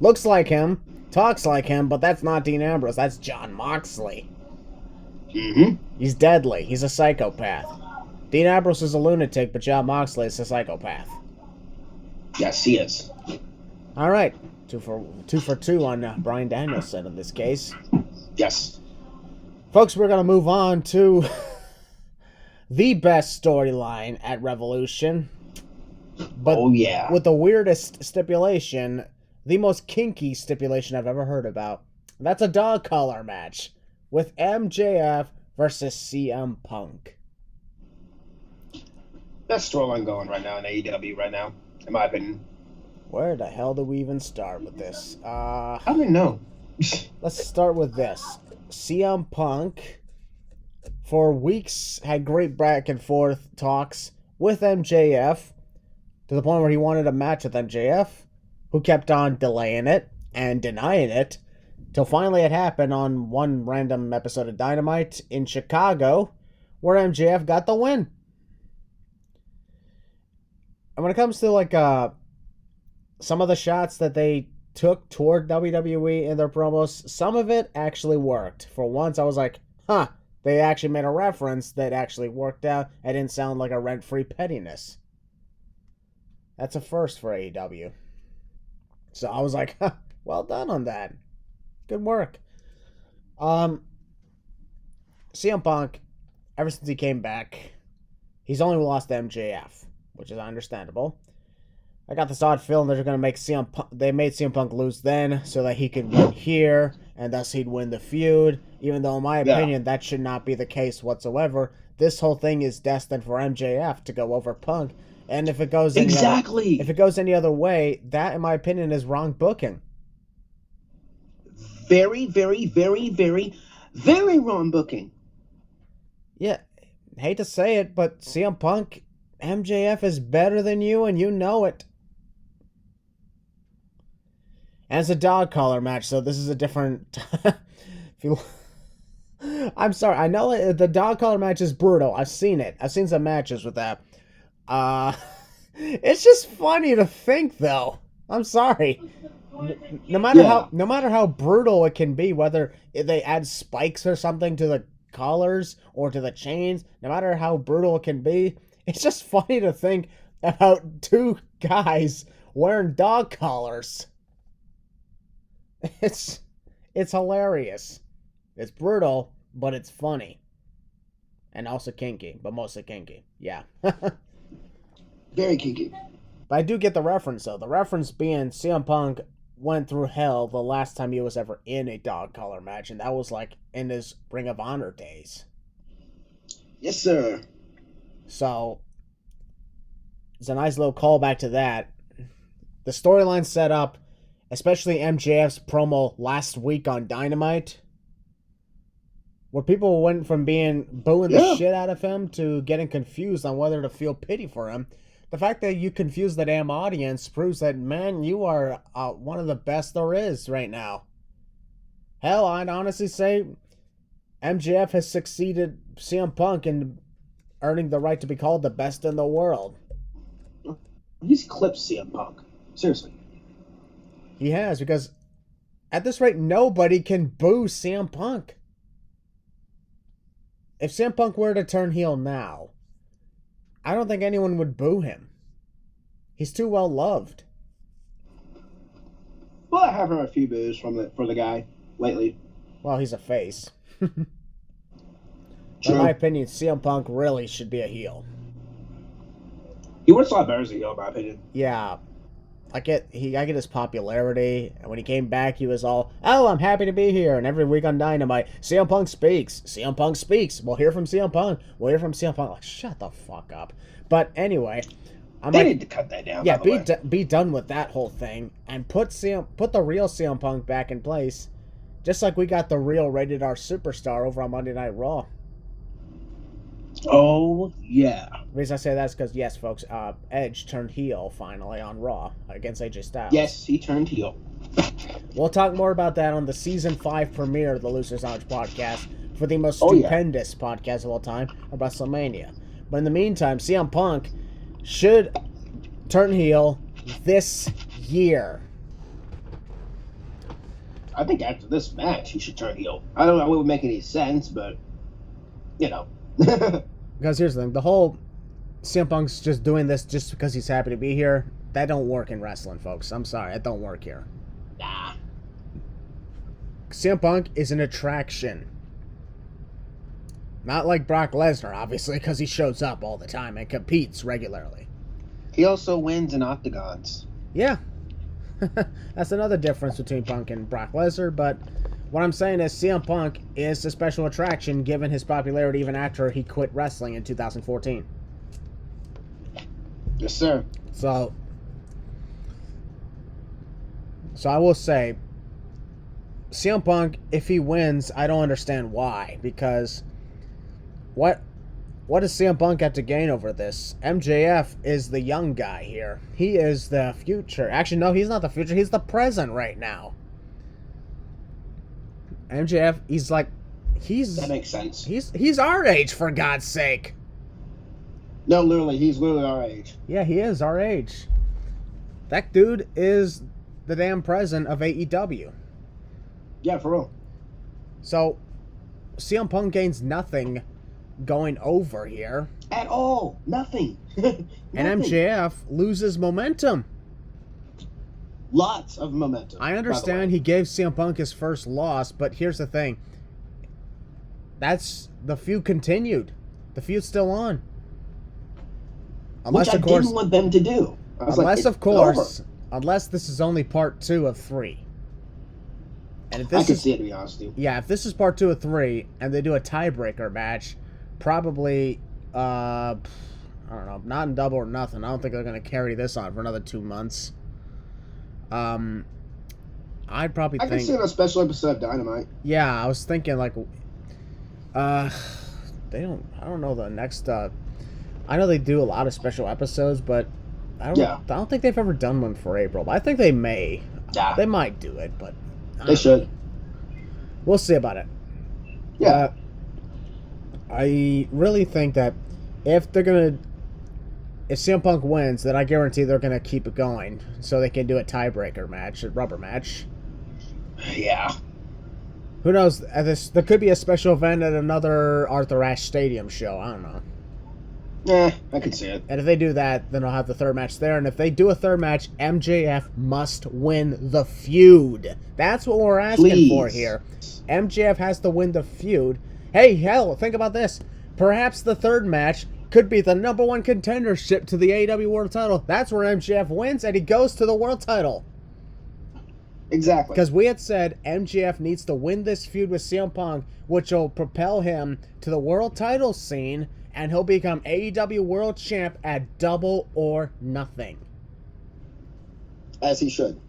Looks like him, talks like him, but that's not Dean Ambrose. That's Jon Moxley.
Mm-hmm.
He's deadly. He's a psychopath. Dean Ambrose is a lunatic, but Jon Moxley is a psychopath.
Yes, he is.
All right. Two for two on Bryan Danielson in this case.
Yes.
Folks, we're going to move on to the best storyline at Revolution. But with the weirdest stipulation, the most kinky stipulation I've ever heard about. That's a dog collar match with MJF versus CM Punk.
Best storyline going right now in AEW right now, in my opinion.
Where the hell do we even start with this?
I don't know.
Let's start with this. CM Punk, for weeks, had great back and forth talks with MJF, to the point where he wanted a match with MJF, who kept on delaying it and denying it, till finally it happened on one random episode of Dynamite in Chicago, where MJF got the win. And when it comes to, like, some of the shots that they took toward WWE in their promos, some of it actually worked. For once, I was like, huh, They actually made a reference that actually worked out. It didn't sound like a rent-free pettiness. That's a first for AEW. So I was like, well done on that. Good work. CM Punk, ever since he came back, he's only lost to MJF, which is understandable. I got this odd feeling they're going to make CM Punk... They made CM Punk lose then so that he could win here, and thus he'd win the feud, even though, in my opinion, that should not be the case whatsoever. This whole thing is destined for MJF to go over Punk, and if it goes any other way, that, in my opinion, is wrong booking.
Very, very, very, very, very wrong booking.
Yeah, hate to say it, but CM Punk, MJF is better than you, and you know it. And it's a dog collar match, so this is a different... I'm sorry, I know the dog collar match is brutal. I've seen it. I've seen some matches with that. It's just funny to think, though. I'm sorry. No matter how brutal it can be, whether they add spikes or something to the collars or to the chains, no matter how brutal it can be, it's just funny to think about two guys wearing dog collars. It's hilarious. It's brutal, but it's funny. And also kinky, but mostly kinky. Yeah.
Very kinky.
But I do get the reference, though. The reference being CM Punk went through hell the last time he was ever in a dog collar match, and that was like in his Ring of Honor days.
Yes, sir.
So, it's a nice little callback to that. The storyline set up, especially MJF's promo last week on Dynamite, where people went from booing the shit out of him to getting confused on whether to feel pity for him. The fact that you confuse the damn audience proves that, man, you are one of the best there is right now. Hell, I'd honestly say MJF has succeeded CM Punk in earning the right to be called the best in the world.
He's eclipsed CM Punk. Seriously.
He has, because at this rate, nobody can boo CM Punk. If CM Punk were to turn heel now, I don't think anyone would boo him. He's too well loved.
Well, I have heard a few boos for the guy lately.
Well, he's a face.
True.
In my opinion, CM Punk really should be a heel.
He works a lot better as a heel, in my opinion.
Yeah. I get his popularity, and when he came back, he was all, "Oh, I'm happy to be here." And every week on Dynamite, CM Punk speaks. CM Punk speaks. We'll hear from CM Punk. We'll hear from CM Punk. Like, shut the fuck up. But anyway,
they need to cut that down.
Yeah, be done with that whole thing and put the real CM Punk back in place, just like we got the real rated R superstar over on Monday Night Raw.
Oh, yeah.
The reason I say that is because, yes, folks, Edge turned heel finally on Raw against AJ Styles.
Yes, he turned heel.
We'll talk more about that on the Season 5 premiere of the Losers Lounge podcast for the most stupendous podcast of all time, of WrestleMania. But in the meantime, CM Punk should turn heel this year.
I think after this match, he should turn heel. I don't know if it would make any sense, but, you know.
Because here's the thing, the whole CM Punk's just doing this just because he's happy to be here, that don't work in wrestling, folks. I'm sorry, that don't work here.
Nah.
CM Punk is an attraction. Not like Brock Lesnar, obviously, because he shows up all the time and competes regularly.
He also wins in octagons.
Yeah. That's another difference between Punk and Brock Lesnar, but what I'm saying is CM Punk is a special attraction given his popularity even after he quit wrestling in 2014.
Yes, sir.
So I will say, CM Punk, if he wins, I don't understand why, because what does CM Punk have to gain over this? MJF is the young guy here. He is the future. Actually, no, he's not the future. He's the present right now. MJF,
that makes sense.
He's our age, for God's sake.
No, literally, he's literally our age.
Yeah, he is our age. That dude is the damn president of AEW.
Yeah, for real.
So, CM Punk gains nothing going over here.
At all. Nothing.
And MJF loses momentum.
Lots of momentum.
I understand he gave CM Punk his first loss, but here's the thing. The feud continued. The feud's still on.
Which I didn't want them to do.
Unless this is only part 2 of 3. And if this
I can see it, to be honest with you.
Yeah, if this is part 2 of 3, and they do a tiebreaker match, probably, I don't know, not in Double or Nothing. I don't think they're going to carry this on for another 2 months. I'd probably think...
I can see it on a special episode of Dynamite.
Yeah, I was thinking, like, I don't know the next, I know they do a lot of special episodes, but I don't think they've ever done one for April. But I think they may.
Yeah.
They might do it, but...
They should.
We'll see about it.
Yeah.
I really think that if CM Punk wins, then I guarantee they're gonna keep it going so they can do a tiebreaker match, a rubber match.
Yeah.
Who knows? There could be a special event at another Arthur Ashe Stadium show. I don't know.
I could see it.
And if they do that, then I'll have the third match there. And if they do a third match, MJF must win the feud. That's what we're asking for here. MJF has to win the feud. Hey, hell, think about this. Perhaps the third match could be the number 1 contendership to the AEW World Title. That's where MJF wins, and he goes to the World Title.
Exactly.
Because we had said MJF needs to win this feud with CM Punk, which will propel him to the World Title scene, and he'll become AEW World Champ at Double or Nothing.
As he should.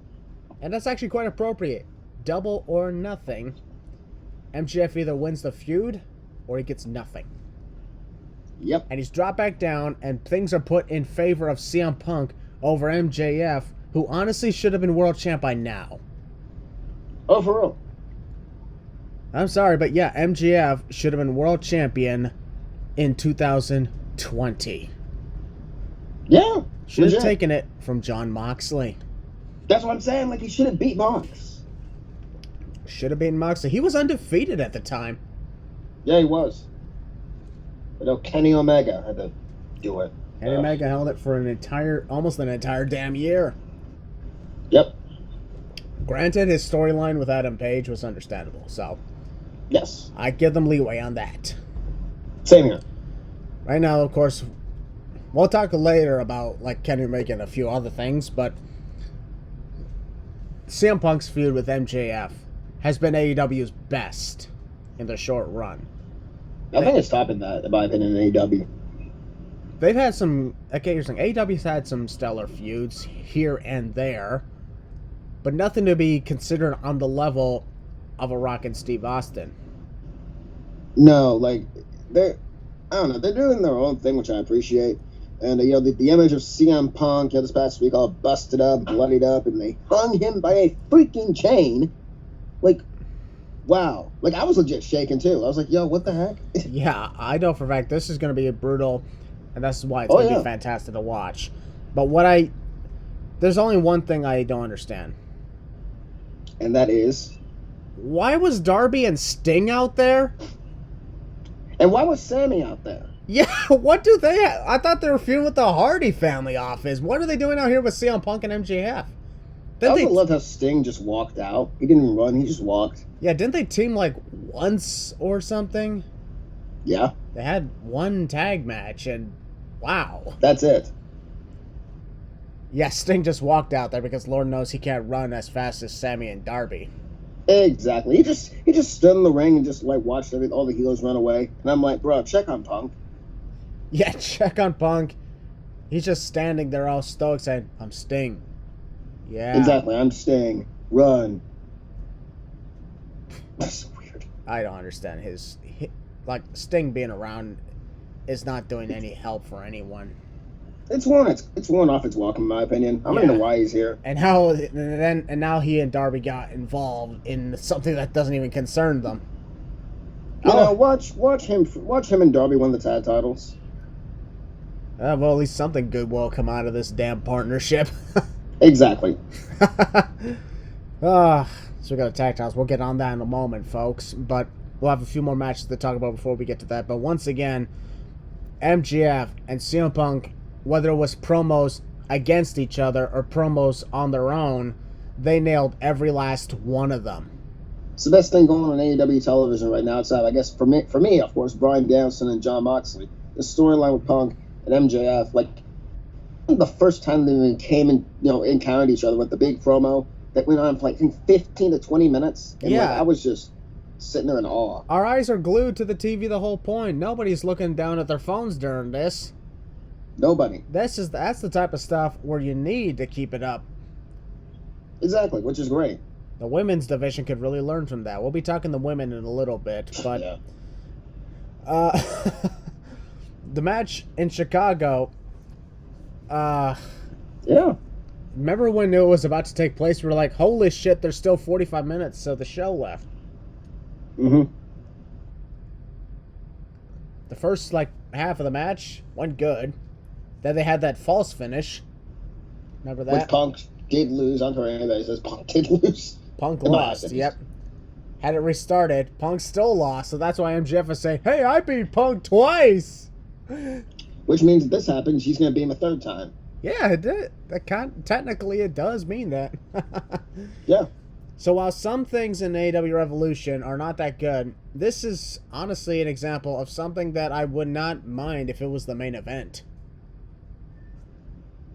And that's actually quite appropriate. Double or Nothing. MJF either wins the feud, or he gets nothing.
Yep.
And he's dropped back down, and things are put in favor of CM Punk over MJF, who honestly should have been World Champ by now.
Oh, for real?
I'm sorry, but yeah, MJF should have been World Champion in 2020.
Yeah.
Should have taken it from John Moxley.
That's what I'm saying. Like, he should have beat Mox.
Should have beaten Moxley. He was undefeated at the time.
Yeah, he was. But no, Kenny Omega had to do it.
Kenny Omega held it for almost an entire damn year.
Yep.
Granted, his storyline with Adam Page was understandable, so...
Yes.
I give them leeway on that.
Same here.
Right now, of course, we'll talk later about, like, Kenny Omega and a few other things, but... CM Punk's feud with MJF has been AEW's best in the short run.
I think it's topping that, in my opinion, in AEW.
They've had some... Okay, here's the thing. AEW's had some stellar feuds here and there, but nothing to be considered on the level of a Rock and Steve Austin.
No, like, I don't know, they're doing their own thing, which I appreciate. And, the image of CM Punk this past week all busted up, bloodied up, and they hung him by a freaking chain. Like, wow. Like, I was legit shaking, too. I was like, yo, what the heck?
Yeah, I know for a fact this is going to be a brutal, and that's why it's going to be fantastic to watch. But there's only one thing I don't understand.
And that is?
Why was Darby and Sting out there?
And why was Sammy out there?
Yeah, what do they have? I thought they were feuding with the Hardy family office. What are they doing out here with CM Punk and MJF?
I also loved how Sting just walked out. He didn't even run, he just walked.
Yeah, didn't they team like once or something?
Yeah.
They had one tag match and wow.
That's it.
Yeah, Sting just walked out there because Lord knows he can't run as fast as Sammy and Darby.
Exactly. He just stood in the ring and just like watched all the healers run away. And I'm like, bro, check on Punk.
Yeah, check on Punk. He's just standing there all stoic saying, I'm Sting. Yeah.
Exactly, I'm Sting. Run. That's so weird.
I don't understand like Sting being around is not doing any help for anyone.
It's worn off its welcome, in my opinion. I don't know why he's here.
And now he and Darby got involved in something that doesn't even concern them.
Watch him and Darby win the tag titles.
Well, at least something good will come out of this damn partnership.
Exactly.
So we got a tag titles. We'll get on that in a moment, folks. But we'll have a few more matches to talk about before we get to that. But once again, MJF and CM Punk, whether it was promos against each other or promos on their own, they nailed every last one of them.
It's the best thing going on AEW television right now. Outside, I guess, for me, of course, Bryan Danielson and Jon Moxley. The storyline with Punk and MJF, like the first time they came and encountered each other with the big promo that went on for like 15 to 20 minutes. And I was just sitting there in awe.
Our eyes are glued to the TV the whole point. Nobody's looking down at their phones during this.
Nobody.
That's the type of stuff where you need to keep it up.
Exactly, which is great.
The women's division could really learn from that. We'll be talking the women in a little bit, but the match in Chicago. Remember when it was about to take place? We were like, "Holy shit!" There's still 45 minutes of the show left.
Mm-hmm.
The first half of the match went good. Then they had that false finish. Remember that?
Which Punk did lose. I'm sorry, anybody says Punk did lose.
Punk lost, yep. Had it restarted, Punk still lost, so that's why MJF is saying, "Hey, I beat Punk twice!"
Which means if this happens, he's going to beat him a third time.
Yeah, it did. Technically, it does mean that.
Yeah.
So while some things in AEW Revolution are not that good, this is honestly an example of something that I would not mind if it was the main event.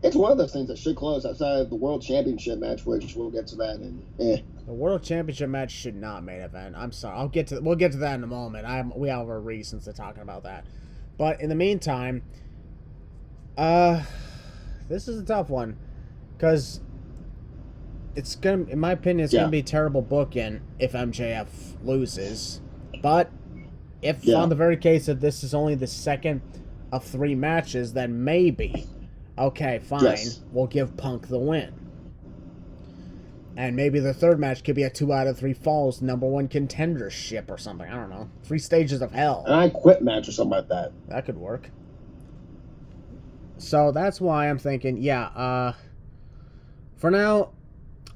It's one of those things that should close outside of the World Championship match, which we'll get to that in.
The World Championship match should not main event. I'm sorry. We'll get to that in a moment. We have our reasons to talking about that. But in the meantime, this is a tough one because it's gonna, in my opinion, it's gonna be terrible booking if MJF loses. But if on the very case that this is only the second of 3 matches, then maybe. Okay, fine. Yes. We'll give Punk the win. And maybe the third match could be a 2 out of 3 falls #1 contendership or something. I don't know. 3 stages of hell.
An I Quit match or something like that.
That could work. So that's why I'm thinking, for now,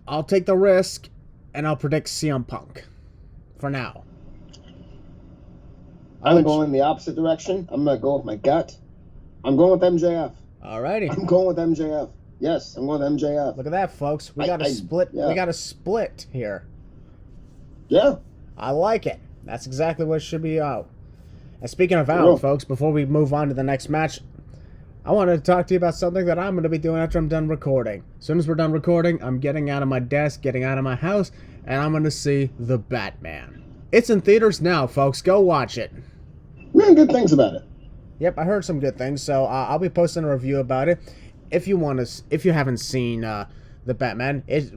I'll take the risk and I'll predict CM Punk. For now.
I'm going the opposite direction. I'm going to go with my gut. I'm going with MJF.
Alrighty.
I'm going with MJF. Yes, I'm going with MJF.
Look at that, folks. We got a split. Yeah. We got a split here.
Yeah.
I like it. That's exactly what should be out. And speaking of out, folks, before we move on to the next match, I wanted to talk to you about something that I'm going to be doing after I'm done recording. As soon as we're done recording, I'm getting out of my desk, getting out of my house, and I'm going to see The Batman. It's in theaters now, folks. Go watch it.
Really good things about it.
Yep, I heard some good things, so I'll be posting a review about it. If you haven't seen The Batman, it's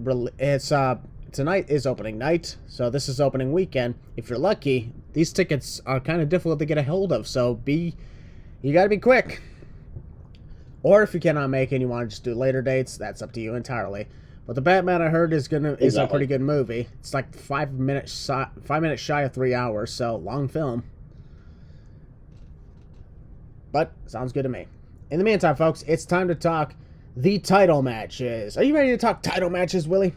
tonight is opening night, so this is opening weekend. If you're lucky, these tickets are kind of difficult to get a hold of, so you gotta be quick. Or if you cannot make it and you want to just do later dates, that's up to you entirely. But The Batman, I heard, is a pretty good movie. It's like 5 minutes shy of 3 hours, so long film. But sounds good to me. In the meantime, folks, it's time to talk the title matches. Are you ready to talk title matches, Willie?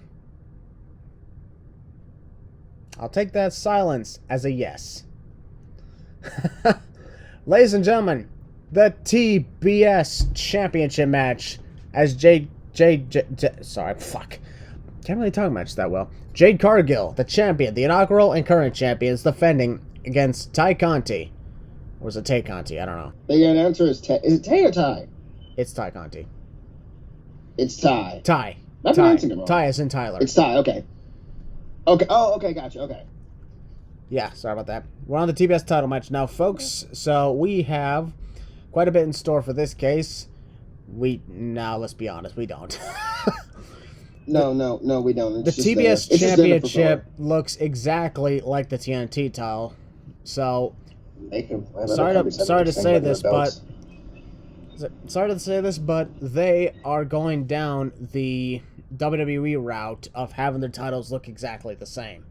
I'll take that silence as a yes. Ladies and gentlemen, the TBS Championship match as Can't really talk much that well. Jade Cargill, the champion, the inaugural and current champions, defending against Ty Conti. Or is it Tay Conti? I don't know.
The answer is Tay. Is it Tay or Ty?
It's Ty Conti.
It's Ty.
Ty.
I'm pronouncing it wrong.
Ty as in Tyler.
It's Ty, okay. Okay. Oh, okay, gotcha, okay.
Yeah, sorry about that. We're on the TBS title match now, folks. So we have quite a bit in store for this case. Let's be honest, we don't.
No, we don't.
The TBS Championship looks exactly like the TNT title. So, sorry to say this, but they are going down the WWE route of having their titles look exactly the same.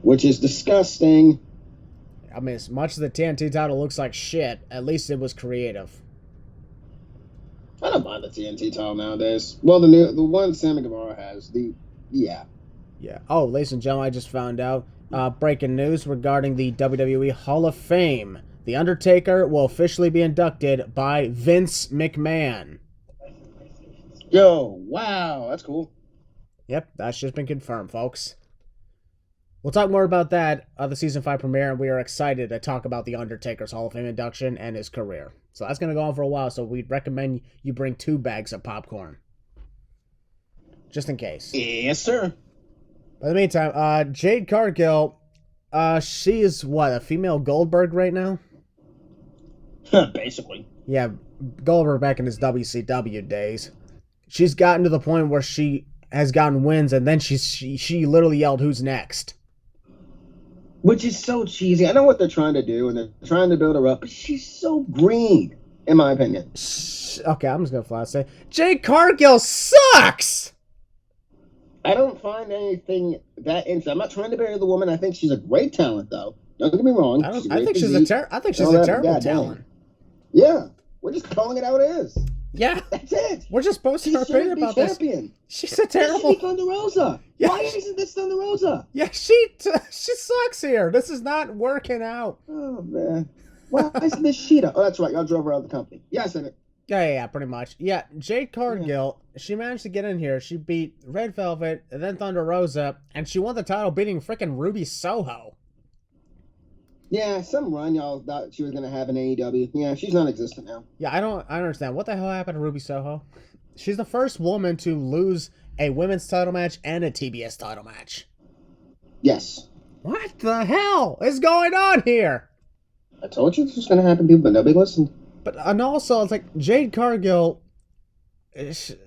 Which is disgusting.
I mean, as much as the TNT title looks like shit, at least it was creative.
I don't mind the TNT title nowadays. Well, the one Sammy Guevara has. Yeah.
Oh, ladies and gentlemen, I just found out Breaking news regarding the WWE Hall of Fame. The Undertaker will officially be inducted by Vince McMahon.
Yo, wow, that's cool.
Yep, that's just been confirmed, folks. We'll talk more about that the Season 5 premiere, and we are excited to talk about The Undertaker's Hall of Fame induction and his career. So that's going to go on for a while, so we'd recommend you bring 2 bags of popcorn. Just in case.
Yes, sir.
By the meantime, Jade Cargill, she is, what, a female Goldberg right now?
Basically.
Yeah, Goldberg back in his WCW days. She's gotten to the point where she has gotten wins, and then she literally yelled, "Who's next?"
Which is so cheesy. I know what they're trying to do, and they're trying to build her up, but she's so green, in my opinion.
Okay, I'm just going to flat say, Jade Cargill sucks!
I don't find anything that interesting. I'm not trying to bury the woman. I think she's a great talent, though. Don't get me wrong.
I think she's a terrible talent.
Yeah, we're just calling it how it is.
Yeah,
that's it.
We're just posting our opinion about
champion.
This. She's a terrible.
She's Thunder Rosa. Yeah. Why isn't this Thunder Rosa?
Yeah, she sucks here. This is not working out.
Oh man, why isn't this Sheeta? Oh, that's right. Y'all drove her out of the company. Yeah, I said it.
Yeah, pretty much. Yeah, Jade Cargill. Yeah. She managed to get in here. She beat Red Velvet and then Thunder Rosa, and she won the title beating freaking Ruby Soho.
Yeah, some run y'all thought she was gonna have in AEW. Yeah, she's non-existent now.
Yeah, I don't understand. What the hell happened to Ruby Soho? She's the first woman to lose a women's title match and a TBS title match.
Yes.
What the hell is going on here?
I told you this was gonna happen, people, but nobody listened.
But and also, it's like Jade Cargill.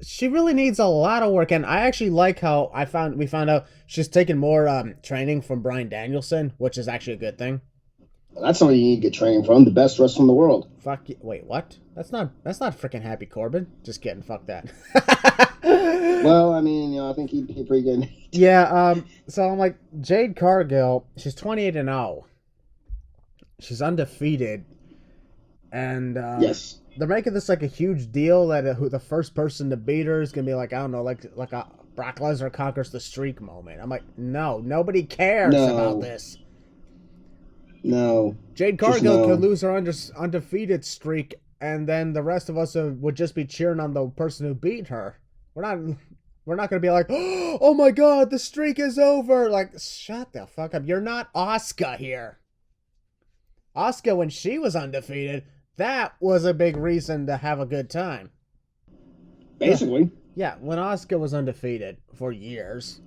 She really needs a lot of work, and I actually like how we found out she's taken more training from Bryan Danielson, which is actually a good thing.
That's somebody you need to get training from. The best wrestler in the world.
Fuck you. Wait, what? That's not freaking Happy Corbin. Just kidding. Fuck that.
Well, I mean, I think he'd be pretty good.
Yeah. So I'm like, Jade Cargill. She's 28-0. She's undefeated, and
yes,
they're making this like a huge deal that the first person to beat her is gonna be like, I don't know, like a Brock Lesnar conquers the streak moment. I'm like, no, nobody cares about this.
No.
Jade Cargill could lose her undefeated streak, and then the rest of us would just be cheering on the person who beat her. We're not gonna be like, oh my god, the streak is over. Like, shut the fuck up. You're not Asuka here. Asuka, when she was undefeated, that was a big reason to have a good time.
Basically.
Yeah, when Asuka was undefeated for years.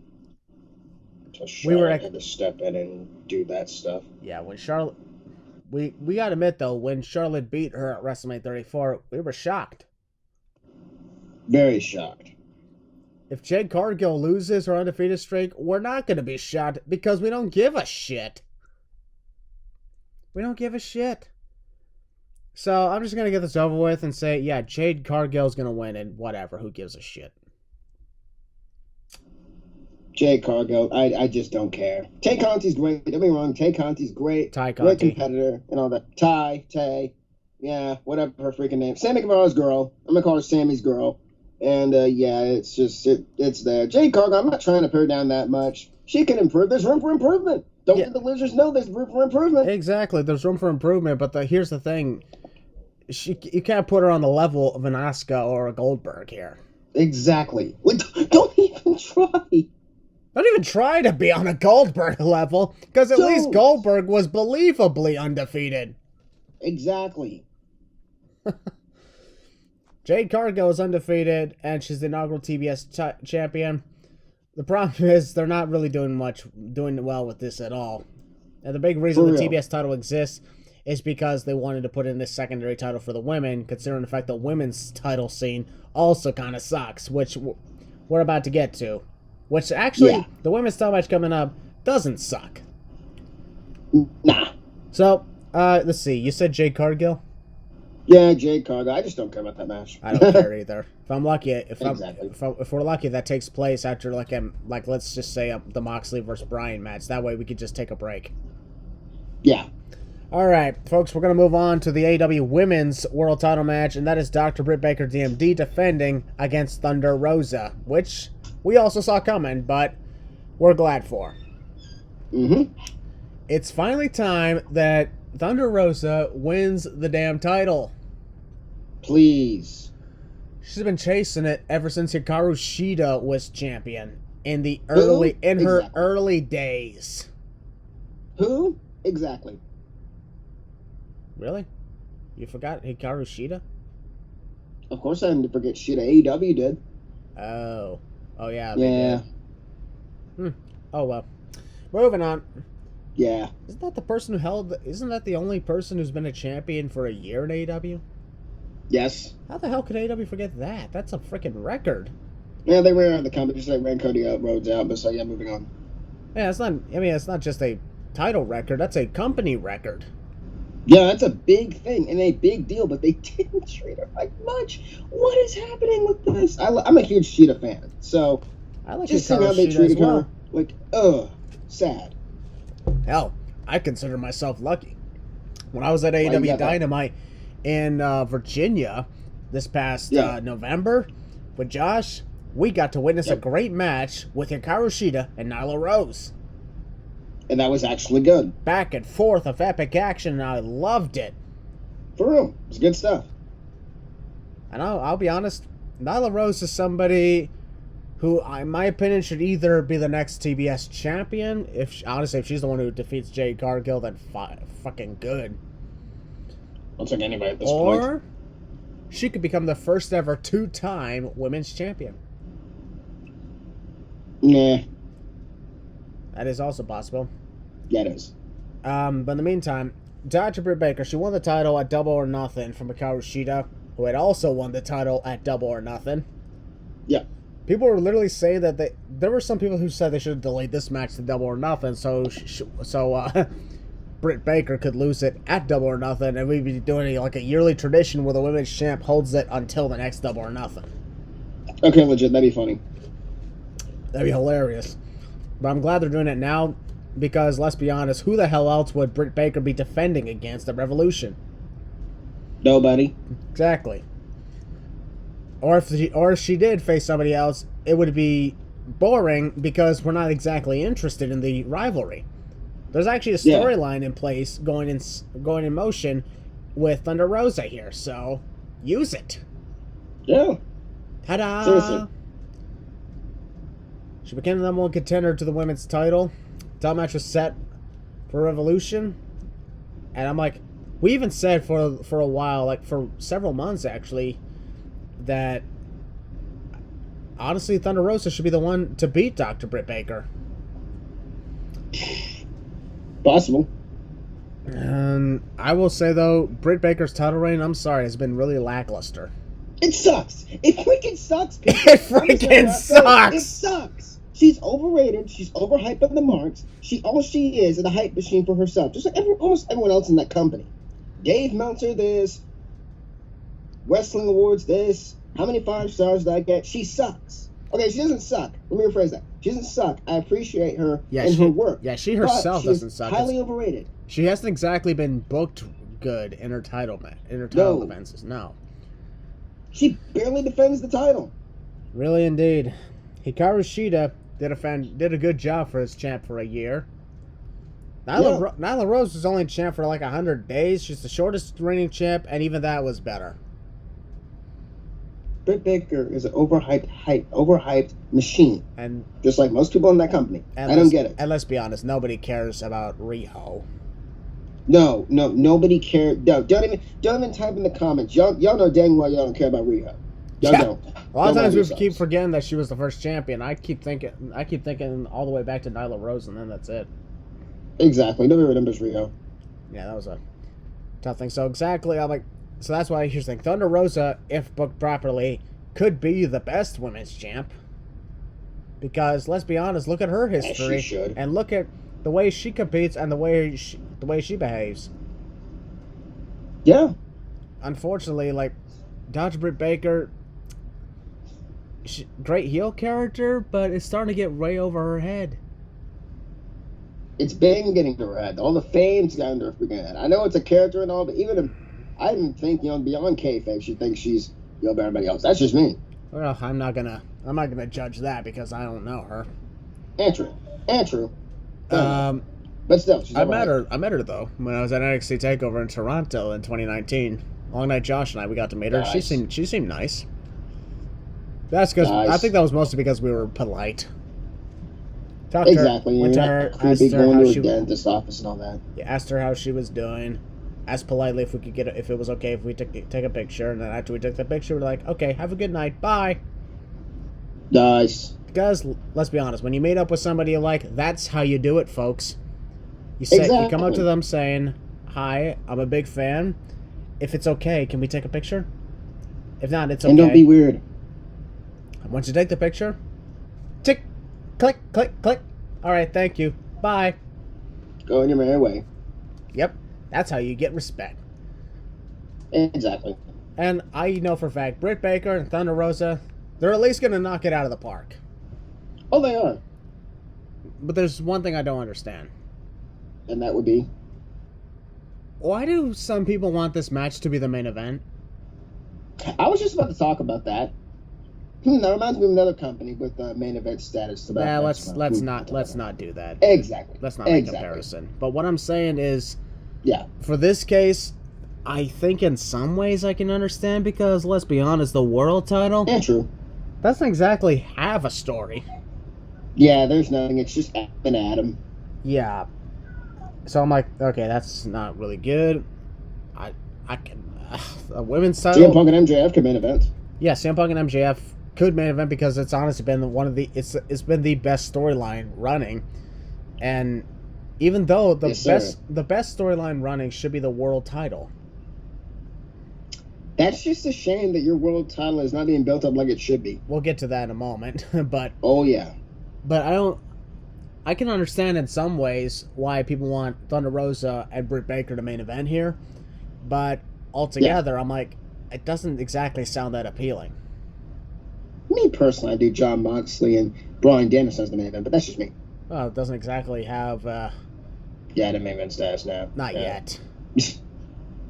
So Charlotte had to step in and do that stuff.
Yeah, when Charlotte... We gotta admit, though, when Charlotte beat her at WrestleMania 34, we were shocked.
Very shocked.
If Jade Cargill loses her undefeated streak, we're not gonna be shocked because we don't give a shit. We don't give a shit. So I'm just gonna get this over with and say, yeah, Jade Cargill's gonna win, and whatever, who gives a shit?
Jade Cargill, I just don't care. Tay Conti's great. Don't get me wrong, Tay Conti's great.
Ty
Great
Conti.
competitor and all that. Tay, yeah, whatever her freaking name. Sammy Guevara's girl. I'm gonna call her Sammy's girl. And yeah, it's just it's there. Jade Cargill, I'm not trying to put her down that much. She can improve. There's room for improvement. Don't let the losers know there's room for improvement.
Exactly, there's room for improvement, but here's the thing. You can't put her on the level of an Asuka or a Goldberg here.
Exactly. Don't even try.
Don't even try to be on a Goldberg level, because at least Goldberg was believably undefeated.
Exactly.
Jade Cargill is undefeated, and she's the inaugural TBS champion. The problem is they're not really doing well with this at all. And the big reason the TBS title exists is because they wanted to put in this secondary title for the women, considering the fact that women's title scene also kind of sucks, which we're about to get to. Which actually, the women's title match coming up doesn't suck.
Nah.
So, let's see. You said Jade Cargill?
Yeah, Jade Cargill. I just don't care about that match.
I don't care either. If I'm lucky, if we're lucky, that takes place after like let's just say the Moxley versus Bryan match. That way we could just take a break.
Yeah.
All right, folks, we're going to move on to the AEW Women's World Title match, and that is Dr. Britt Baker, DMD, defending against Thunder Rosa, which we also saw coming, but we're glad for.
Mm-hmm.
It's finally time that Thunder Rosa wins the damn title.
Please.
She's been chasing it ever since Hikaru Shida was champion in her early days.
Who? Exactly.
Really? You forgot Hikaru Shida?
Of course I didn't forget Shida. AEW did.
Oh. Oh, yeah.
Yeah.
Oh, well. Moving on.
Yeah.
Isn't that the only person who's been a champion for a year in AEW?
Yes.
How the hell could AEW forget that? That's a freaking record.
Yeah, they ran out of the company, just like ran Cody Rhodes out, but so yeah, moving on.
Yeah, it's not just a title record, that's a company record.
Yeah, that's a big thing and a big deal, but they didn't treat her like much. What is happening with this? I'm a huge Shida fan, so
I like
just seeing how they treated her, like, sad.
Hell, I consider myself lucky. When I was at AEW Dynamite in Virginia this past November with Josh, we got to witness a great match with Hikaru Shida and Nyla Rose.
And that was actually good.
Back and forth of epic action, and I loved it.
For real. It was good stuff.
And I'll be honest, Nyla Rose is somebody who, in my opinion, should either be the next TBS champion. If she's the one who defeats Jade Cargill, then fucking good.
I'll take anybody at this point.
Or she could become the first ever 2-time women's champion.
Nah.
That is also possible.
Yeah, it is.
But in the meantime, Dr. Britt Baker, she won the title at Double or Nothing from Hikaru Shida, who had also won the title at Double or Nothing.
Yeah.
People were literally saying that there were some people who said they should have delayed this match to Double or Nothing, so Britt Baker could lose it at Double or Nothing, and we'd be doing like a yearly tradition where the women's champ holds it until the next Double or Nothing.
Okay, legit, that'd be funny.
That'd be hilarious. But I'm glad they're doing it now, because let's be honest, who the hell else would Britt Baker be defending against at Revolution?
Nobody.
Exactly. Or if she did face somebody else, it would be boring because we're not exactly interested in the rivalry. There's actually a storyline in place going in motion with Thunder Rosa here, so use it.
Yeah.
Ta-da!
Seriously.
She became the #1 contender to the women's title. Title match was set for Revolution, and I'm like, we even said for a while, like for several months actually, that honestly Thunder Rosa should be the one to beat Dr. Britt Baker.
Possible.
I will say though, Britt Baker's title reign, I'm sorry, has been really lackluster.
It sucks. It freaking sucks.
It freaking sucks.
It sucks. She's overrated. She's overhyped on the marks. All she is a hype machine for herself, just like almost everyone else in that company. Dave Meltzer this, Wrestling Awards this. How many 5 stars did I get? She sucks. Okay, she doesn't suck. Let me rephrase that. She doesn't suck. I appreciate her and her work.
Yeah, she herself doesn't suck.
Highly overrated.
She hasn't exactly been booked good in her title defenses. No.
She barely defends the title.
Really, indeed. Hikaru Shida did a good job for his champ for a year. Nyla Rose was only champ for like 100 days. She's the shortest reigning champ, and even that was better.
Britt Baker is an overhyped machine, and just like most people in that company. I don't get it.
And let's be honest, nobody cares about Riho.
No, nobody cares. No, don't even type in the comments. Y'all know dang well y'all don't care about Riho. Y'all don't.
A lot of times we keep forgetting that she was the first champion. I keep thinking all the way back to Nyla Rose, and then that's it.
Exactly. Nobody remembers Riho.
Yeah, that was a tough thing. So exactly, I'm like, so that's why here's the thing. Thunder Rosa, if booked properly, could be the best women's champ. Because let's be honest, look at her history, and look at the way she competes and the way she behaves.
Yeah.
Unfortunately, like Dr. Britt Baker, great heel character, but it's starting to get way over her head.
It's been getting to her head. All the fame's gotten to her freaking head. I know it's a character and all, but I didn't think beyond kayfabe, she thinks she's better than everybody else. That's just me.
Well, I'm not gonna judge that because I don't know her.
And true. But still, she's
I met
overhyped.
her. I met her though when I was at NXT Takeover in Toronto in 2019. Long Night Josh and I, we got to meet her.
Nice.
She seemed nice. That's because I think that was mostly because we were polite. Talked
Exactly.
Went to her,
creepy
asked her
going
how
to a
she
dentist office and all that.
asked her how she was doing. Asked politely if we could if it was okay if we take a picture, and then after we took the picture, we're like, okay, have a good night, bye.
Nice.
Because let's be honest, when you meet up with somebody you like, that's how you do it, folks. You say you come up to them saying, "Hi, I'm a big fan. If it's okay, can we take a picture? If not, it's okay."
And don't be weird.
Once you take the picture, tick, click, click, click. All right, thank you. Bye.
Go on your merry way.
Yep, that's how you get respect.
Exactly.
And I know for a fact, Britt Baker and Thunder Rosa, they're at least going to knock it out of the park.
Oh, they are.
But there's one thing I don't understand.
And that would be?
Why do some people want this match to be the main event?
I was just about to talk about that. That reminds me of another company with main event status.
Yeah, let's not do that.
Exactly.
Let's not make a comparison. But what I'm saying is,
yeah,
for this case, I think in some ways I can understand because let's be honest, the world title,
yeah, true,
doesn't exactly have a story.
Yeah, there's nothing. It's just an Adam.
Yeah. So I'm like, okay, that's not really good. I can a women's title.
CM Punk and MJF could main event.
Yeah, CM Punk and MJF could main event because it's honestly been one of the it's been the best storyline running, and even though the best storyline running should be the world title.
That's just a shame that your world title is not being built up like it should be.
We'll get to that in a moment, but
oh yeah.
But I can understand in some ways why people want Thunder Rosa and Britt Baker to main event here, but altogether, I'm like, it doesn't exactly sound that appealing.
Me personally, I do John Moxley and Bryan Danielson as the main event, but that's just me.
Well, it doesn't exactly have...
the main event status now.
Not yet.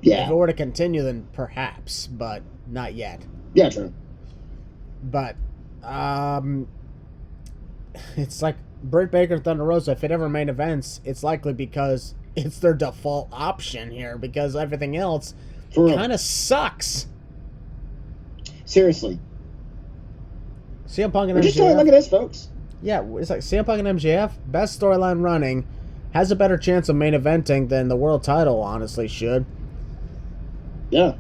Yeah.
If it were to continue, then perhaps, but not yet.
Yeah, true.
But, it's like Britt Baker and Thunder Rosa, if it ever main events, it's likely because it's their default option here, because everything else kind of sucks.
Seriously.
CM Punk and
MJF. Just trying to look at this, folks.
Yeah, it's like CM Punk and MJF, best storyline running, has a better chance of main eventing than the world title honestly should.
Yeah.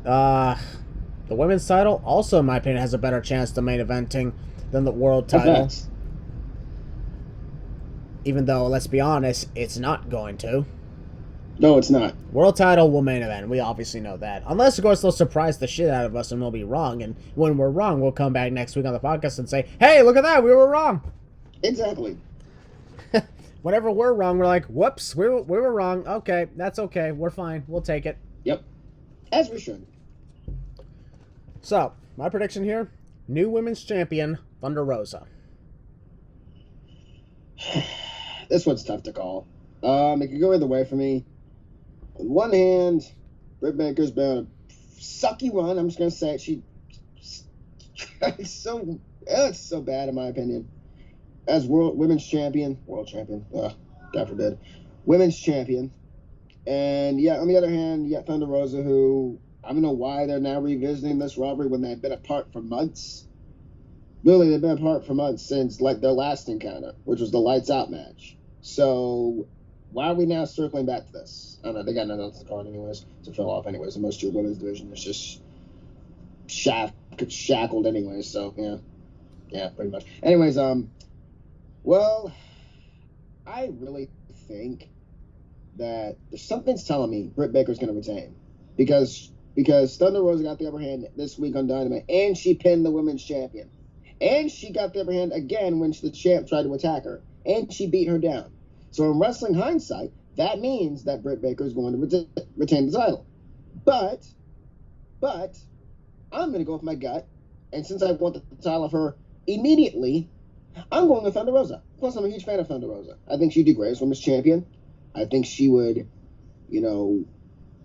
The women's title also, in my opinion, has a better chance to main eventing than the world title. Even though, let's be honest, it's not going to.
No, it's not.
World title will main event. We obviously know that. Unless, of course, they'll surprise the shit out of us and we'll be wrong. And when we're wrong, we'll come back next week on the podcast and say, hey, look at that, we were wrong.
Exactly.
Whenever we're wrong, we're like, whoops, we were wrong. Okay, that's okay. We're fine. We'll take it.
Yep. As we should.
So, my prediction here, new women's champion, Thunder Rosa.
This one's tough to call. It could go either way for me. On one hand, Britt Baker's been on a sucky run. I'm just gonna say it. It's so bad in my opinion. As world champion, God forbid, women's champion. And yeah, on the other hand, you got Thunder Rosa, who I don't know why they're now revisiting this rivalry when they've been apart for months. Literally, they've been apart for months since like their last encounter, which was the Lights Out match. So why are we now circling back to this? I don't know. They got nothing else to call anyways to fill off anyways. And most of your women's division is just shackled anyways. So yeah, pretty much. Anyways, well, I really think that something's telling me Britt Baker's going to retain because Thunder Rosa got the upper hand this week on Dynamite, and she pinned the women's champion, and she got the upper hand again when the champ tried to attack her, and she beat her down. So in wrestling hindsight, that means that Britt Baker is going to retain the title. But I'm going to go with my gut, and since I want the title of her immediately, I'm going with Thunder Rosa. Plus, I'm a huge fan of Thunder Rosa. I think she'd do great as women's champion. I think she would, I don't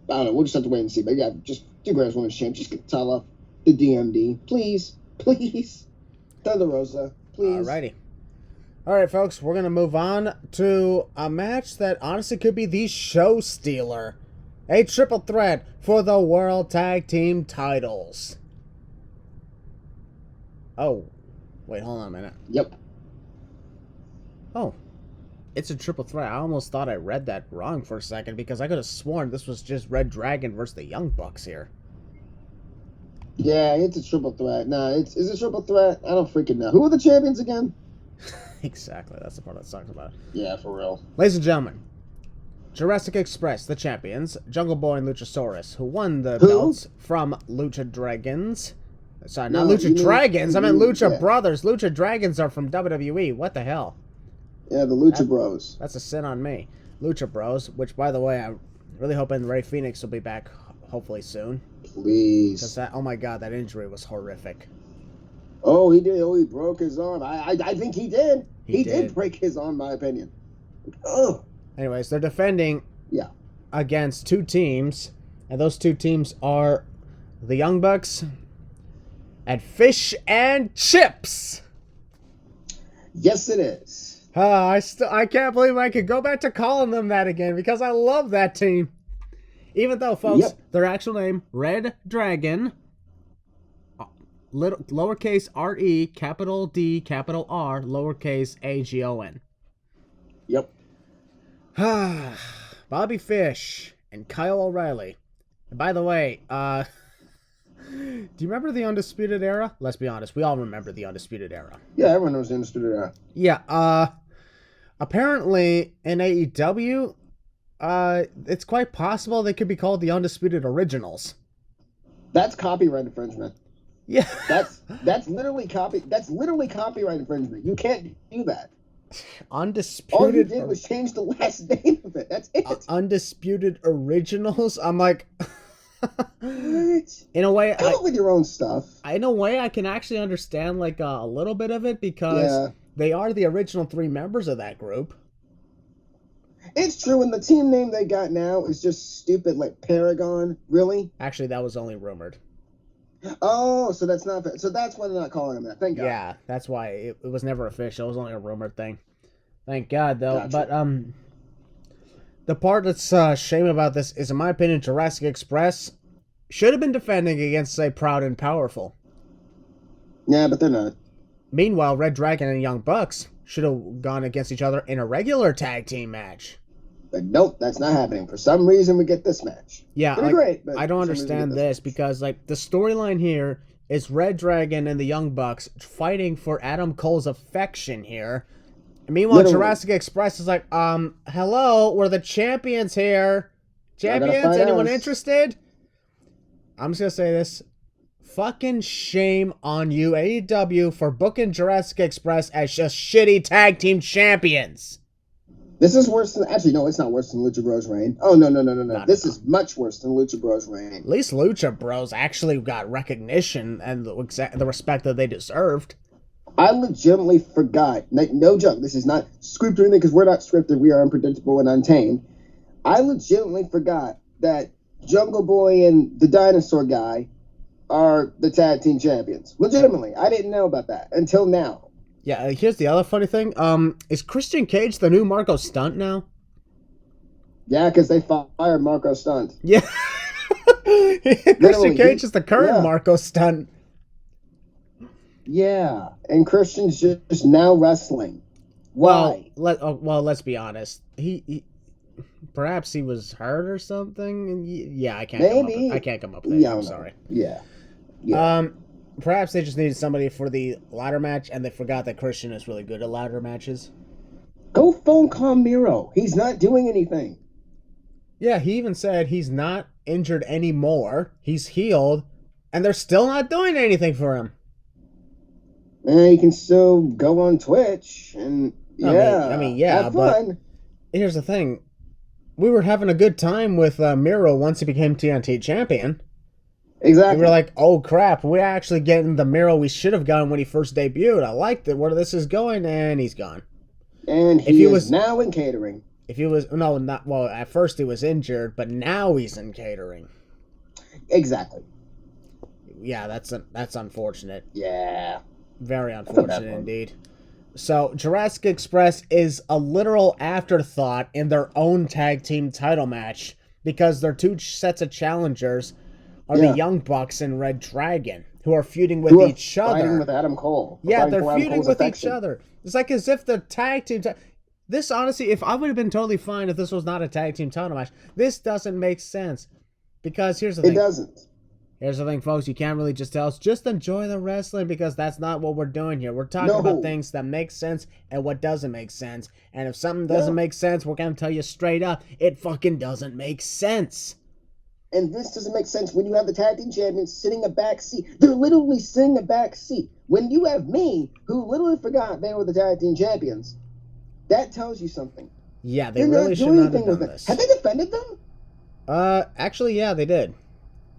know, we'll just have to wait and see. But yeah, just do great as women's champion. Just get the title off the DMD. Please. Thunder Rosa, please.
Alrighty. All right, folks, we're going to move on to a match that honestly could be the show stealer. A triple threat for the World Tag Team titles. Oh, wait, hold on a minute.
Yep.
Oh, it's a triple threat. I almost thought I read that wrong for a second because I could have sworn this was just Red Dragon versus the Young Bucks here.
Yeah, it's a triple threat. No, is it a triple threat? I don't freaking know. Who are the champions again?
Exactly, that's the part that sucks about it.
Yeah, for real.
Ladies and gentlemen, Jurassic Express, the champions, Jungle Boy and Luchasaurus, who won the belts from Lucha Dragons. Sorry, not Lucha Dragons. I meant Lucha Brothers. Lucha Dragons are from WWE. What the hell?
Yeah, the Lucha Bros.
That's a sin on me. Lucha Bros, which, by the way, I'm really hoping Rey Fenix will be back hopefully soon.
Please.
Because that, oh my god, that injury was horrific.
Oh, he did. Oh, he broke his arm. I think he did. He
did.
did break his arm, in my opinion. Oh.
Anyways, they're defending against two teams, and those two teams are the Young Bucks and Fish and Chips.
Yes, it is.
I can't believe I could go back to calling them that again because I love that team. Even though, folks, their actual name, Red Dragon, lowercase R-E, capital D, capital R, lowercase A-G-O-N.
Yep.
Bobby Fish and Kyle O'Reilly. And by the way, do you remember the Undisputed Era? Let's be honest, we all remember the Undisputed Era.
Yeah, everyone knows the Undisputed Era.
Yeah, apparently in AEW, it's quite possible they could be called the Undisputed Originals.
That's copyright infringement.
Yeah.
That's literally copyright infringement. You can't do that.
Undisputed.
All you did was change the last name of it. That's it.
Undisputed Originals. I'm like,
what?
In a way,
come up with your own stuff.
In a way, I can actually understand like a little bit of it because they are the original three members of that group.
It's true, and the team name they got now is just stupid, like Paragon. Really?
Actually, that was only rumored.
Oh, so that's not. So that's why they're not calling them that. Thank God.
Yeah, that's why it was never official. It was only a rumored thing. Thank God, though.
Gotcha.
But the part that's shame about this is, in my opinion, Jurassic Express should have been defending against, say, Proud and Powerful.
Yeah, but they're not.
Meanwhile, Red Dragon and Young Bucks should have gone against each other in a regular tag team match.
But nope, that's not happening. For some reason, we get this match.
Yeah,
like, great, but
I don't understand this because, like, the storyline here is Red Dragon and the Young Bucks fighting for Adam Cole's affection here. Meanwhile,
literally.
Jurassic Express is like, hello, we're the champions here. Champions, anyone interested? I'm just gonna say this. Fucking shame on you, AEW, for booking Jurassic Express as just shitty tag team champions.
This is worse than... Actually, no, it's not worse than Lucha Bros' reign. Oh, no. This is much worse than Lucha Bros' reign.
At least Lucha Bros actually got recognition and the respect that they deserved.
I legitimately forgot. No joke. This is not scripted or anything because we're not scripted. We are unpredictable and untamed. I legitimately forgot that Jungle Boy and the Dinosaur Guy are the tag team champions. Legitimately. I didn't know about that until now.
Yeah, here's the other funny thing. Is Christian Cage the new Marco Stunt now?
Yeah, because they fired Marco Stunt.
Yeah. Christian Cage is the current Marco Stunt.
Yeah, and Christian's just now wrestling. Why?
Well, let's be honest. He perhaps he was hurt or something. And yeah, I can't come up with it. I'm sorry.
Yeah.
Perhaps they just needed somebody for the ladder match, and they forgot that Christian is really good at ladder matches.
Go phone call Miro. He's not doing anything.
Yeah, he even said he's not injured anymore. He's healed, and they're still not doing anything for him.
He can still go on Twitch, and have fun.
But here's the thing. We were having a good time with Miro once he became TNT champion.
Exactly.
We were like, oh crap, we're actually getting the Miro we should have gotten when he first debuted. I liked it, where this is going, and he's gone.
And he is now in catering.
At first he was injured, but now he's in catering.
Exactly.
Yeah, that's unfortunate.
Yeah.
Very unfortunate indeed. So Jurassic Express is a literal afterthought in their own tag team title match because their two sets of challengers are the Young Bucks and Red Dragon, who are feuding with each other.
Fighting with Adam Cole.
Yeah, they're feuding with each other. It's like as if the tag team... This, honestly, if I would have been totally fine if this was not a tag team title match. This doesn't make sense. Because here's the thing.
It doesn't.
Here's the thing, folks. You can't really just tell us, just enjoy the wrestling, because that's not what we're doing here. We're talking about things that make sense and what doesn't make sense. And if something doesn't make sense, we're going to tell you straight up, it fucking doesn't make sense.
And this doesn't make sense when you have the tag team champions sitting a back seat. They're literally sitting a back seat. When you have me, who literally forgot they were the tag team champions, that tells you something.
Yeah, they really should not have done this.
Have they defended them?
Actually, yeah, they did.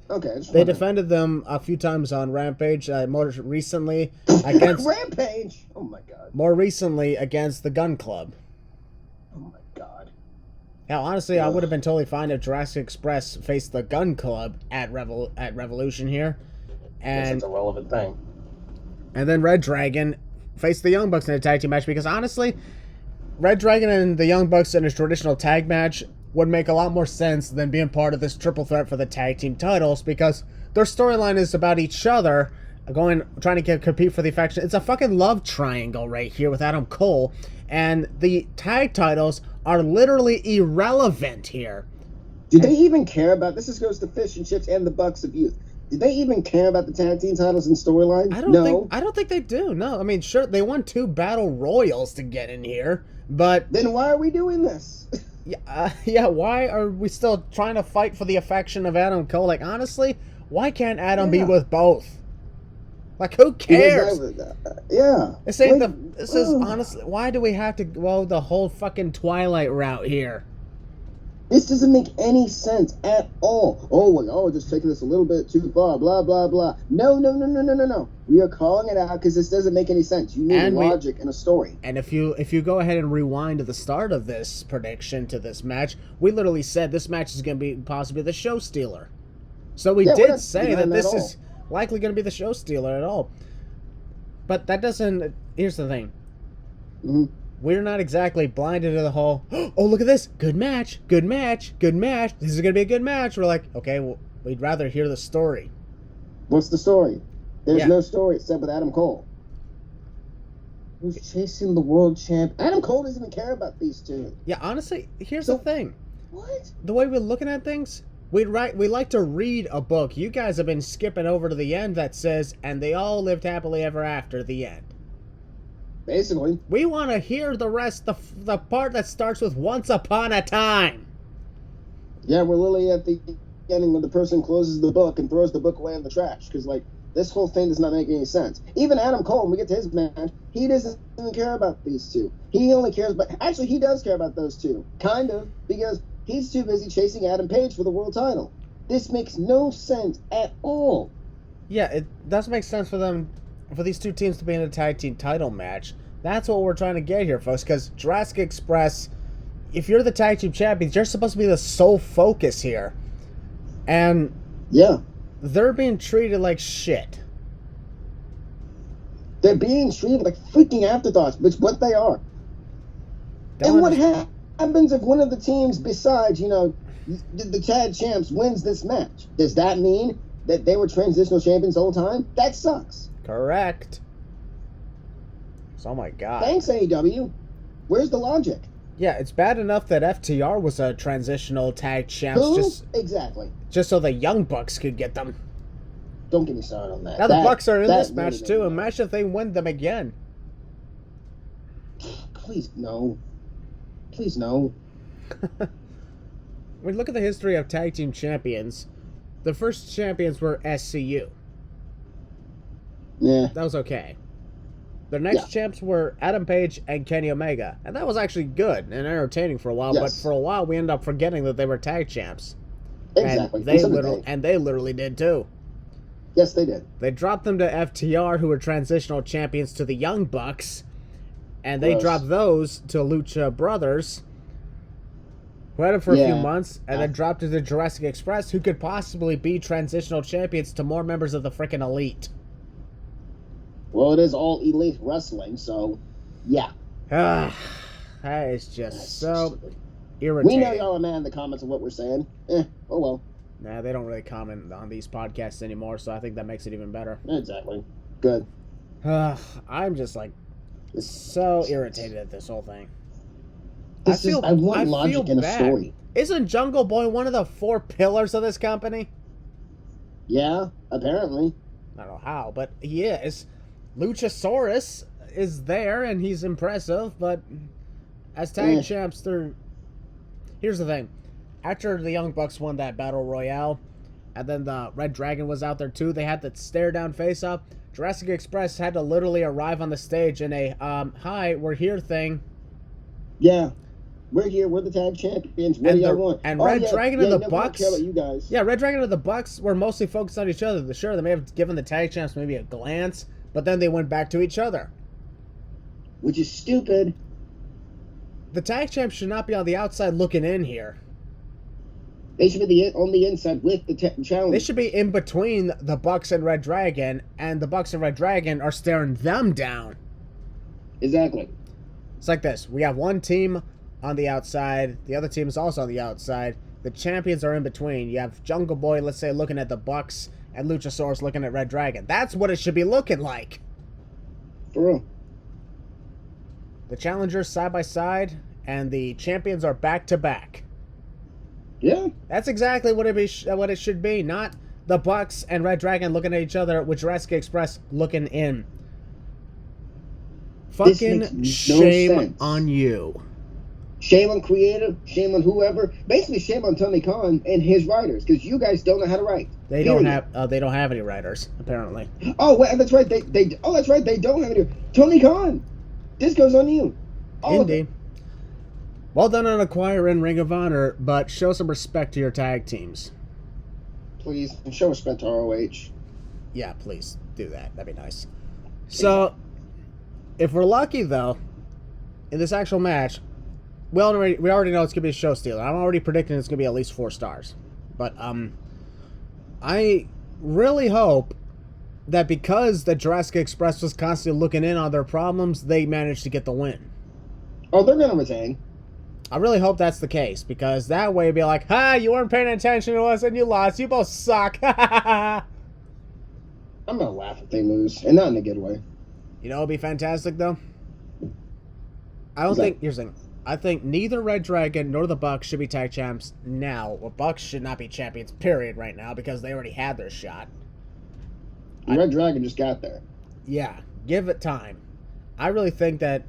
Okay.
They defended them a few times on Rampage. More recently against
Rampage. Oh my god.
More recently against the Gun Club.
Oh my god.
Now, honestly, I would have been totally fine if Jurassic Express faced the Gun Club at Revolution here, and
it's a relevant thing.
And then Red Dragon faced the Young Bucks in a tag team match, because honestly, Red Dragon and the Young Bucks in a traditional tag match would make a lot more sense than being part of this triple threat for the tag team titles, because their storyline is about each other trying to compete for the affection. It's a fucking love triangle right here with Adam Cole, and the tag titles are literally irrelevant here.
Do they even care about this? Goes to Fish and Chips and the Bucks of Youth. Did they even care about the tag team titles and storylines?
I don't think they do. No, I mean, sure, they won 2 battle royals to get in here, but
then why are we doing this?
Yeah, why are we still trying to fight for the affection of Adam Cole? Like, honestly, why can't Adam be with both? Like, who cares? This is honestly, why do we have to go the whole fucking Twilight route here?
This doesn't make any sense at all. Oh, just taking this a little bit too far, blah, blah, blah. No. We are calling it out because this doesn't make any sense. You need logic and a story.
And if you go ahead and rewind to the start of this prediction to this match, we literally said this match is going to be possibly the show stealer. So we did say that this is likely going to be the show stealer at all. But that doesn't... Here's the thing.
Mm-hmm.
We're not exactly blinded to the whole, oh, look at this, good match, this is going to be a good match. We're like, okay, well, we'd rather hear the story.
What's the story? There's no story except with Adam Cole. Who's chasing the world champ? Adam Cole doesn't even care about these two.
Yeah, honestly, here's the thing.
What?
The way we're looking at things, we like to read a book. You guys have been skipping over to the end that says, and they all lived happily ever after, the end.
Basically.
We want to hear the rest, the part that starts with once upon a time.
Yeah, we're literally at the beginning when the person closes the book and throws the book away in the trash. Because, like, this whole thing does not make any sense. Even Adam Cole, when we get to his match, he doesn't even care about these two. He only cares about... Actually, he does care about those two. Kind of. Because he's too busy chasing Adam Page for the world title. This makes no sense at all.
Yeah, it does make sense for them... for these two teams to be in a tag team title match. That's what we're trying to get here, folks, because Jurassic Express, if you're the tag team champions, you're supposed to be the sole focus here. And they're being treated like shit.
They're being treated like freaking afterthoughts, which what they are. What happens if one of the teams besides, the tag champs wins this match? Does that mean that they were transitional champions the whole time? That sucks.
Correct. Oh my god.
Thanks, AEW. Where's the logic?
Yeah, it's bad enough that FTR was a transitional tag champs.
Exactly.
Just so the Young Bucks could get them.
Don't get me started on that.
Now the Bucks are in this match too. Imagine if they win them again.
Please no. Please no.
When you look at the history of tag team champions, the first champions were SCU.
Yeah.
That was okay. Their next champs were Adam Page and Kenny Omega. And that was actually good and entertaining for a while, but for a while we ended up forgetting that they were tag champs.
Exactly.
And they literally did too.
Yes, they did.
They dropped them to FTR, who were transitional champions, to the Young Bucks. And they dropped those to Lucha Brothers, who had it for a few months, and then dropped it to Jurassic Express, who could possibly be transitional champions to more members of the frickin' Elite.
Well, it is all Elite Wrestling, so... Yeah.
That is just
That's
so
stupid.
irritating.
We know y'all are mad in the comments of what we're saying. Oh well.
Nah, they don't really comment on these podcasts anymore, so I think that makes it even better.
Exactly. Good.
I'm just like so irritated at this whole thing.
I want logic in a story.
Isn't Jungle Boy one of the 4 pillars of this company?
Yeah, apparently.
I don't know how, but he is. Luchasaurus is there, and he's impressive, but as tag champs, they're... Here's the thing. After the Young Bucks won that Battle Royale, and then the Red Dragon was out there too, they had to stare down face-up. Jurassic Express had to literally arrive on the stage in a, hi, we're here thing.
Yeah. We're here. We're the tag champions. What do y'all want?
And Red Dragon and the Bucks.
Care about you guys.
Yeah, Red Dragon and the Bucks were mostly focused on each other. Sure, they may have given the tag champs maybe a glance, but then they went back to each other.
Which is stupid.
The tag champs should not be on the outside looking in here.
They should be on the inside with the challenge.
They should be in between the Bucks and Red Dragon, and the Bucks and Red Dragon are staring them down.
Exactly.
It's like this. We have one team on the outside. The other team is also on the outside. The champions are in between. You have Jungle Boy, let's say, looking at the Bucks, and Luchasaurus looking at Red Dragon. That's what it should be looking like.
For real.
The challengers side by side, and the champions are back to back.
Yeah.
That's exactly what it should be. Not the Bucks and Red Dragon looking at each other with Jurassic Express looking in. Fucking shame on you.
Shame on creative, shame on whoever. Basically, shame on Tony Khan and his writers, because you guys don't know how to write.
They don't have any writers, apparently.
Oh, wait, that's right. That's right. They don't have any. Tony Khan, this goes on you.
Indeed. Well done on acquiring Ring of Honor, but show some respect to your tag teams.
Please, and show respect to ROH.
Yeah, please do that. That'd be nice. So, if we're lucky, though, in this actual match, we already know it's gonna be a show stealer. I'm already predicting it's gonna be at least 4 stars. But I really hope that because the Jurassic Express was constantly looking in on their problems, they managed to get the win.
Oh, they're gonna retain.
I really hope that's the case, because that way it'd be like, ha, you weren't paying attention to us and you lost. You both suck.
I'm gonna laugh if they lose, and not in a good way.
You know, it'd be fantastic though. Here's the thing. I think neither Red Dragon nor the Bucks should be tag champs now. Or Bucks should not be champions, period, right now, because they already had their shot.
Red Dragon just got there.
Yeah, give it time. I really think that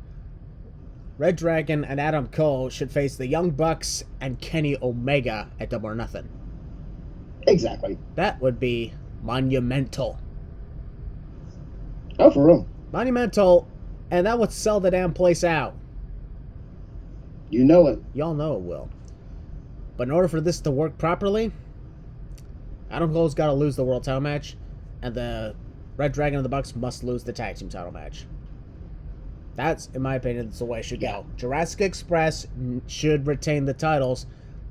Red Dragon and Adam Cole should face the Young Bucks and Kenny Omega at Double or Nothing.
Exactly.
That would be monumental.
Oh, for real.
Monumental, and that would sell the damn place out.
You know it.
Y'all know it will. But in order for this to work properly, Adam Cole's got to lose the World Title match, and the Red Dragon and the Bucks must lose the Tag Team Title match. That's, in my opinion, that's the way it should go. Jurassic Express should retain the titles,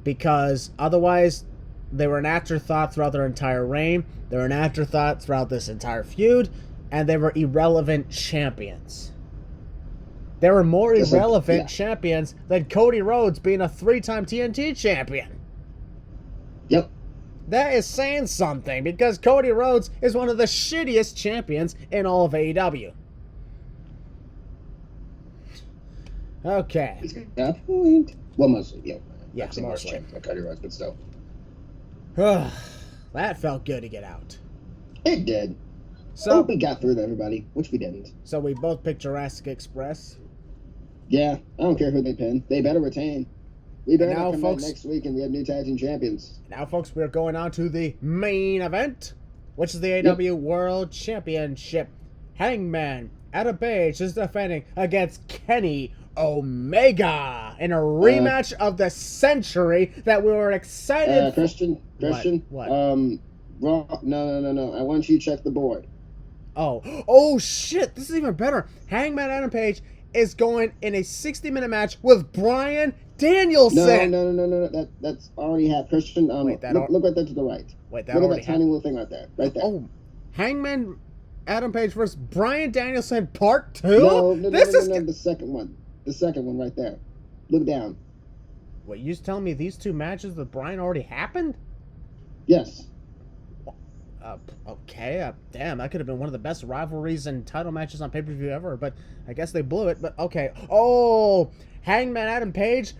because otherwise they were an afterthought throughout their entire reign. They were an afterthought throughout this entire feud, and they were irrelevant champions. They were more irrelevant champions than Cody Rhodes being a 3-time TNT champion.
Yep.
That is saying something, because Cody Rhodes is one of the shittiest champions in all of AEW. Okay.
He's got that point. Well, mostly, yeah.
Yeah, mostly.
Cody Rhodes, but still.
That felt good to get out.
It did. So I hope we got through to everybody, which we didn't.
So we both picked Jurassic Express.
Yeah, I don't care who they pin. They better retain. We better not come back next week and we have new tag team champions.
Now, folks, we're going on to the main event, which is the AEW World Championship. Hangman Adam Page is defending against Kenny Omega in a rematch of the century that we were excited for.
Christian.
What?
No. I want you to check the board.
Oh shit! This is even better. Hangman Adam Page is going in a 60-minute match with Bryan Danielson.
No. That's already happened. Christian, look right there to the right.
Wait, that
look
already
at that tiny little thing right there. Right there.
Oh, Hangman Adam Page versus Bryan Danielson Part 2?
No, the second one. The second one right there. Look down.
Wait, you just telling me these two matches with Bryan already happened?
Yes.
Okay. Damn, that could have been one of the best rivalries and title matches on pay-per-view ever, but I guess they blew it. But okay. Oh, Hangman Adam Page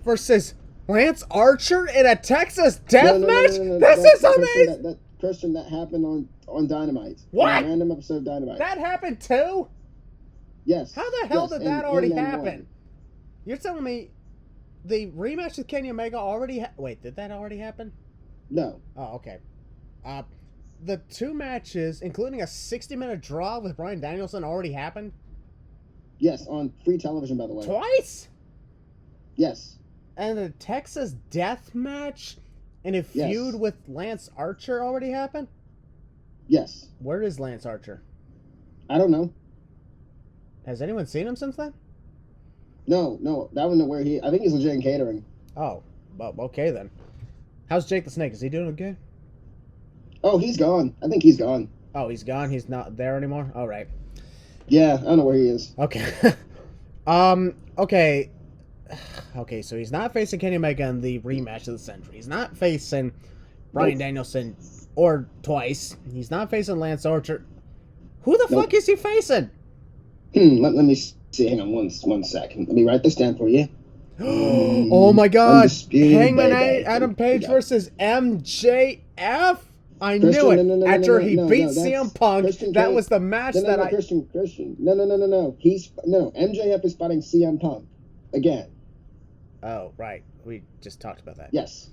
versus Lance Archer in a Texas death match? This is amazing!
Christian, that happened on Dynamite.
What?
On a random episode of Dynamite.
That happened too?
Yes.
How the hell did that already happen?
Won.
You're telling me the rematch with Kenny Omega already wait, did that already happen?
No.
Oh, okay. The two matches, including a 60-minute draw with Bryan Danielson, already happened?
Yes, on free television, by the way.
Twice?
Yes.
And a Texas death match and a feud with Lance Archer already happened?
Yes.
Where is Lance Archer?
I don't know.
Has anyone seen him since then?
No. That one know where I think he's legit in catering.
Oh, well, okay then. How's Jake the Snake? Is he doing okay?
Oh, he's gone. I think he's gone.
Oh, he's gone? He's not there anymore? All right.
Yeah, I don't know where he is.
Okay. Okay. Okay, so he's not facing Kenny Omega in the rematch of the century. He's not facing Bryan Danielson or twice. He's not facing Lance Archer. Who the fuck is he facing?
Let me see. Hang on one second. Let me write this down for you.
Oh my god. Hangman Adam Page
Yeah.
versus MJF? I knew it. After he beat CM Punk, that was the match that I...
Christian. No. MJF is fighting CM Punk. Again.
Oh, right. We just talked about that.
Yes.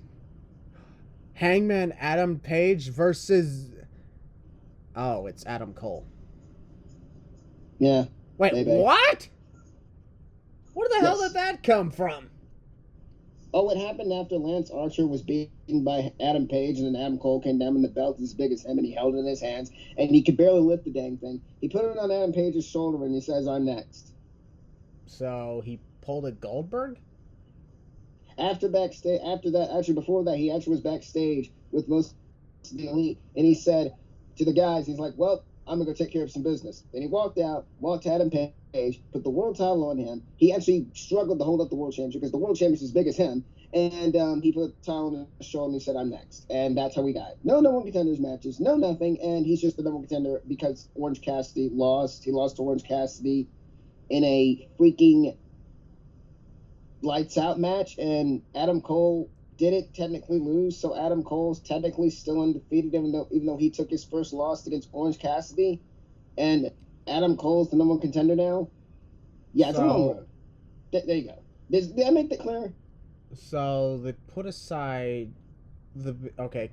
Hangman Adam Page versus... Oh, it's Adam Cole.
Yeah.
Wait,
maybe.
What? Where the hell did that come from?
Oh, it happened after Lance Archer was beaten by Adam Page, and then Adam Cole came down, and the belt as big as him, and he held it in his hands, and he could barely lift the dang thing. He put it on Adam Page's shoulder, and he says, "I'm next."
So he pulled a Goldberg?
Before that, he actually was backstage with most of the Elite, and he said to the guys, he's like, "Well, I'm going to go take care of some business." Then he walked to Adam Page, put the world title on him. He actually struggled to hold up the world championship because the world championship is as big as him. And he put the title on his shoulder and he said, "I'm next." And that's how we got it. No number one contenders matches, no nothing. And he's just the number one contender because Orange Cassidy lost. He lost to Orange Cassidy in a freaking lights out match. And Adam Cole didn't technically lose, so Adam Cole's technically still undefeated, even though he took his first loss against Orange Cassidy, and Adam Cole's the number one contender now. Yeah, it's a long road. There you go. Did I make that clear?
So they put aside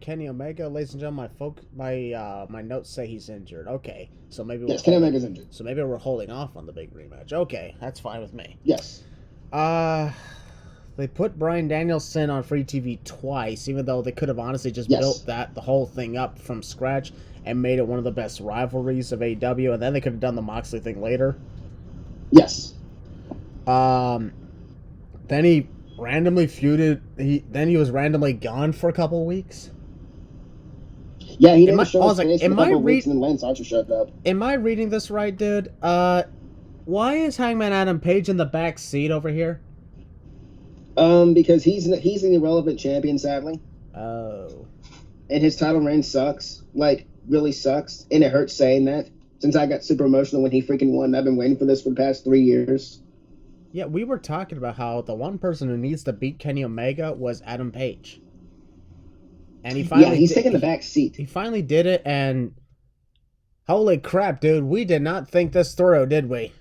Kenny Omega, ladies and gentlemen. My notes say he's injured. Okay, so maybe
Kenny Omega's injured.
So maybe we're holding off on the big rematch. Okay, that's fine with me.
Yes.
They put Bryan Danielson on free TV twice, even though they could have honestly just built the whole thing up from scratch and made it one of the best rivalries of AEW, and then they could have done the Moxley thing later.
Yes.
Then he randomly feuded. Then he was randomly gone for a couple weeks.
Yeah, he didn't show his face for a couple weeks, and then Lance Archer showed up.
Am I reading this right, dude? Why is Hangman Adam Page in the back seat over here?
Because he's an irrelevant champion, sadly.
Oh.
And his title reign sucks. Like, really sucks. And it hurts saying that. Since I got super emotional when he freaking won. I've been waiting for this for the past 3 years.
Yeah, we were talking about how the one person who needs to beat Kenny Omega was Adam Page. And he finally...
he's taking the back seat.
He finally did it, and... Holy crap, dude. We did not think this through, did we?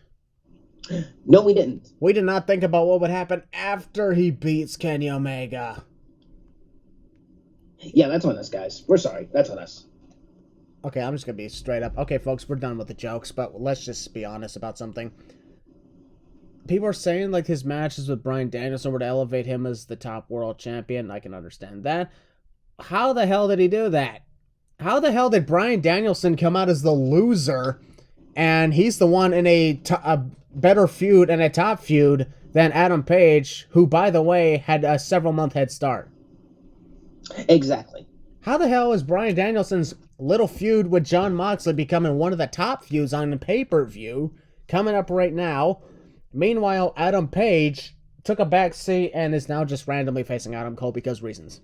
No, we didn't.
We did not think about what would happen after he beats Kenny Omega.
Yeah, that's on us, guys. We're sorry. That's on us.
Okay, I'm just going to be straight up. Okay, folks, we're done with the jokes, but let's just be honest about something. People are saying, like, his matches with Bryan Danielson were to elevate him as the top world champion. I can understand that. How the hell did he do that? How the hell did Bryan Danielson come out as the loser, and he's the one in a better feud and a top feud than Adam Page, who, by the way, had a several-month head start?
Exactly.
How the hell is Bryan Danielson's little feud with Jon Moxley becoming one of the top feuds on the pay-per-view coming up right now. Meanwhile, Adam Page took a back seat and is now just randomly facing Adam Cole because reasons.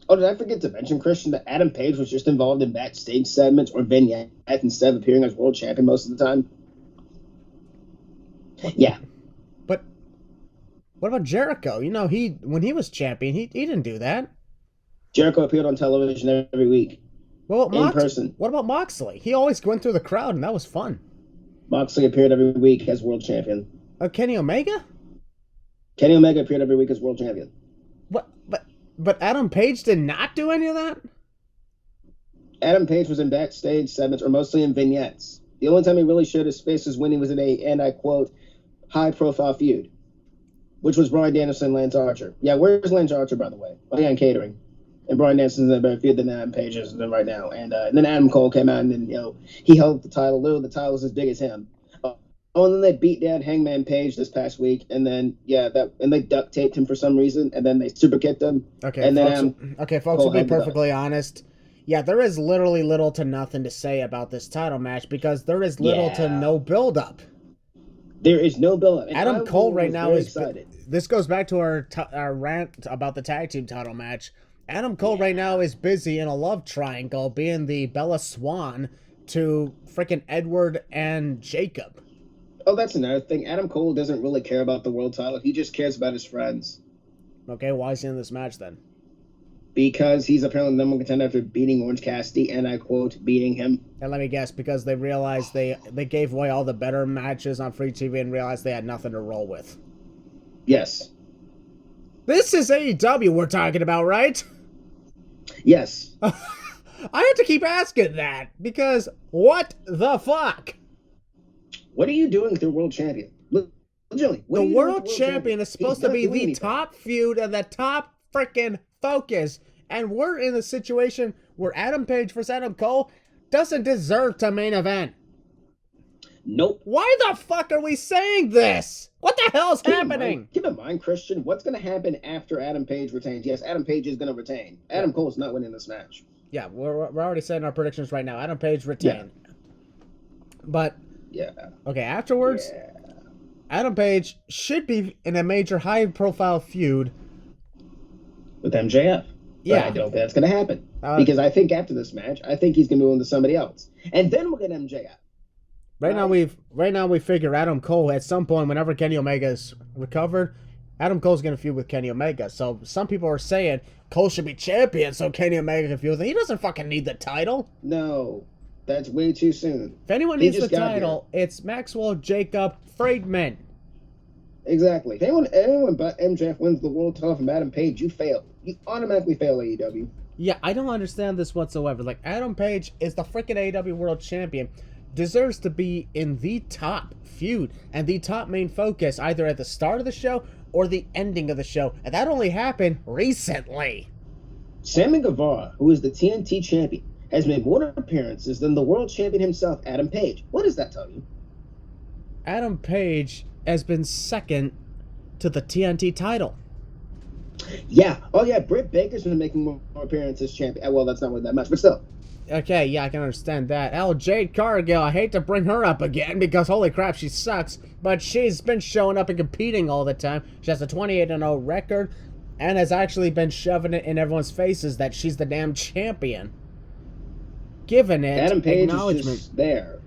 Oh, did I forget to mention, Christian, that Adam Page was just involved in backstage segments or vignettes instead of appearing as world champion most of the time? Yeah.
But what about Jericho? You know, when he was champion, he didn't do that.
Jericho appeared on television every week.
Well,
in person.
What about Moxley? He always went through the crowd, and that was fun.
Moxley appeared every week as world champion.
Kenny Omega?
Kenny Omega appeared every week as world champion.
What? But Adam Page did not do any of that?
Adam Page was in backstage segments or mostly in vignettes. The only time he really showed his face was when he was in a, and I quote, high-profile feud, which was Bryan Danielson and Lance Archer. Yeah, where's Lance Archer, by the way? Oh, yeah, in catering. And Bryan Danielson's in a better feud than Adam Page is right now. And then Adam Cole came out, and then, he held the title. Literally, the title was as big as him. And then they beat down Hangman Page this past week, and then and they duct taped him for some reason, and then they super kicked him.
Okay, and folks, to be perfectly honest, yeah, there is literally little to nothing to say about this title match because there is little to no buildup.
There is no buildup.
Adam Cole right now is excited. This goes back to our rant about the tag team title match. Adam Cole right now is busy in a love triangle, being the Bella Swan to freaking Edward and Jacob.
Oh, that's another thing. Adam Cole doesn't really care about the world title. He just cares about his friends.
Okay, why is he in this match then?
Because he's apparently the number one contender after beating Orange Cassidy, and I quote, beating him.
And let me guess, because they realized they gave away all the better matches on free TV and realized they had nothing to roll with.
Yes.
This is AEW we're talking about, right?
Yes.
I have to keep asking that, because what the fuck?
What are you doing with your world champion? Legitimately,
the world champion is supposed to be the top feud and the top freaking focus. And we're in a situation where Adam Page versus Adam Cole doesn't deserve to main event.
Nope.
Why the fuck are we saying this? What the hell's happening?
Keep in mind, Christian, what's going to happen after Adam Page retains? Yes, Adam Page is going to retain. Adam Cole's not winning this match.
Yeah, we're already saying our predictions right now. Adam Page retain. Yeah. But...
yeah.
Okay, afterwards, Adam Page should be in a major high-profile feud
with MJF.
Yeah.
But I don't think that's going to happen. Because I think after this match, I think he's going to move on to somebody else. And then we'll get MJF.
Right now we figure Adam Cole at some point, whenever Kenny Omega is recovered, Adam Cole's going to feud with Kenny Omega. So some people are saying Cole should be champion so Kenny Omega can feud with him. He doesn't fucking need the title.
No. That's way too soon.
If anyone needs the title, it's Maxwell Jacob Friedman.
Exactly. If anyone but MJF wins the world title from Adam Page, you fail. You automatically fail AEW.
Yeah, I don't understand this whatsoever. Like, Adam Page is the freaking AEW World Champion. Deserves to be in the top feud and the top main focus either at the start of the show or the ending of the show. And that only happened recently.
Sammy Guevara, who is the TNT champion, has made more appearances than the world champion himself, Adam Page. What does that tell you?
Adam Page has been second to the TNT title.
Yeah. Oh, yeah. Britt Baker's been making more appearances champion. Well, that's not really that much, but still.
Okay, yeah, I can understand that. Jade Cargill, I hate to bring her up again because holy crap, she sucks. But she's been showing up and competing all the time. She has a 28-0 record and has actually been shoving it in everyone's faces that she's the damn champion. Given it
Adam Page
acknowledgement.
Is just there.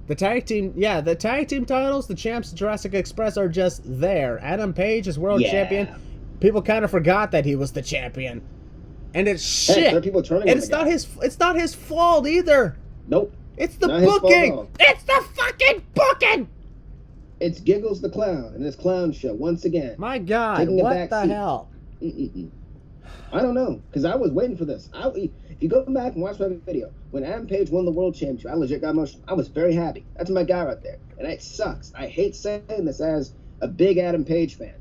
The tag team titles, the champs of Jurassic Express are just there. Adam Page is world champion. People kind of forgot that he was the champion. And it's shit.
People turning
and it's not his fault either.
Nope.
It's the booking. It's the fucking booking.
It's Giggles the Clown and his clown show once again.
My God, what the hell?
I don't know, because I was waiting for this. If you go back and watch my video, when Adam Page won the world championship, I legit got emotional. I was very happy. That's my guy right there. And it sucks. I hate saying this as a big Adam Page fan.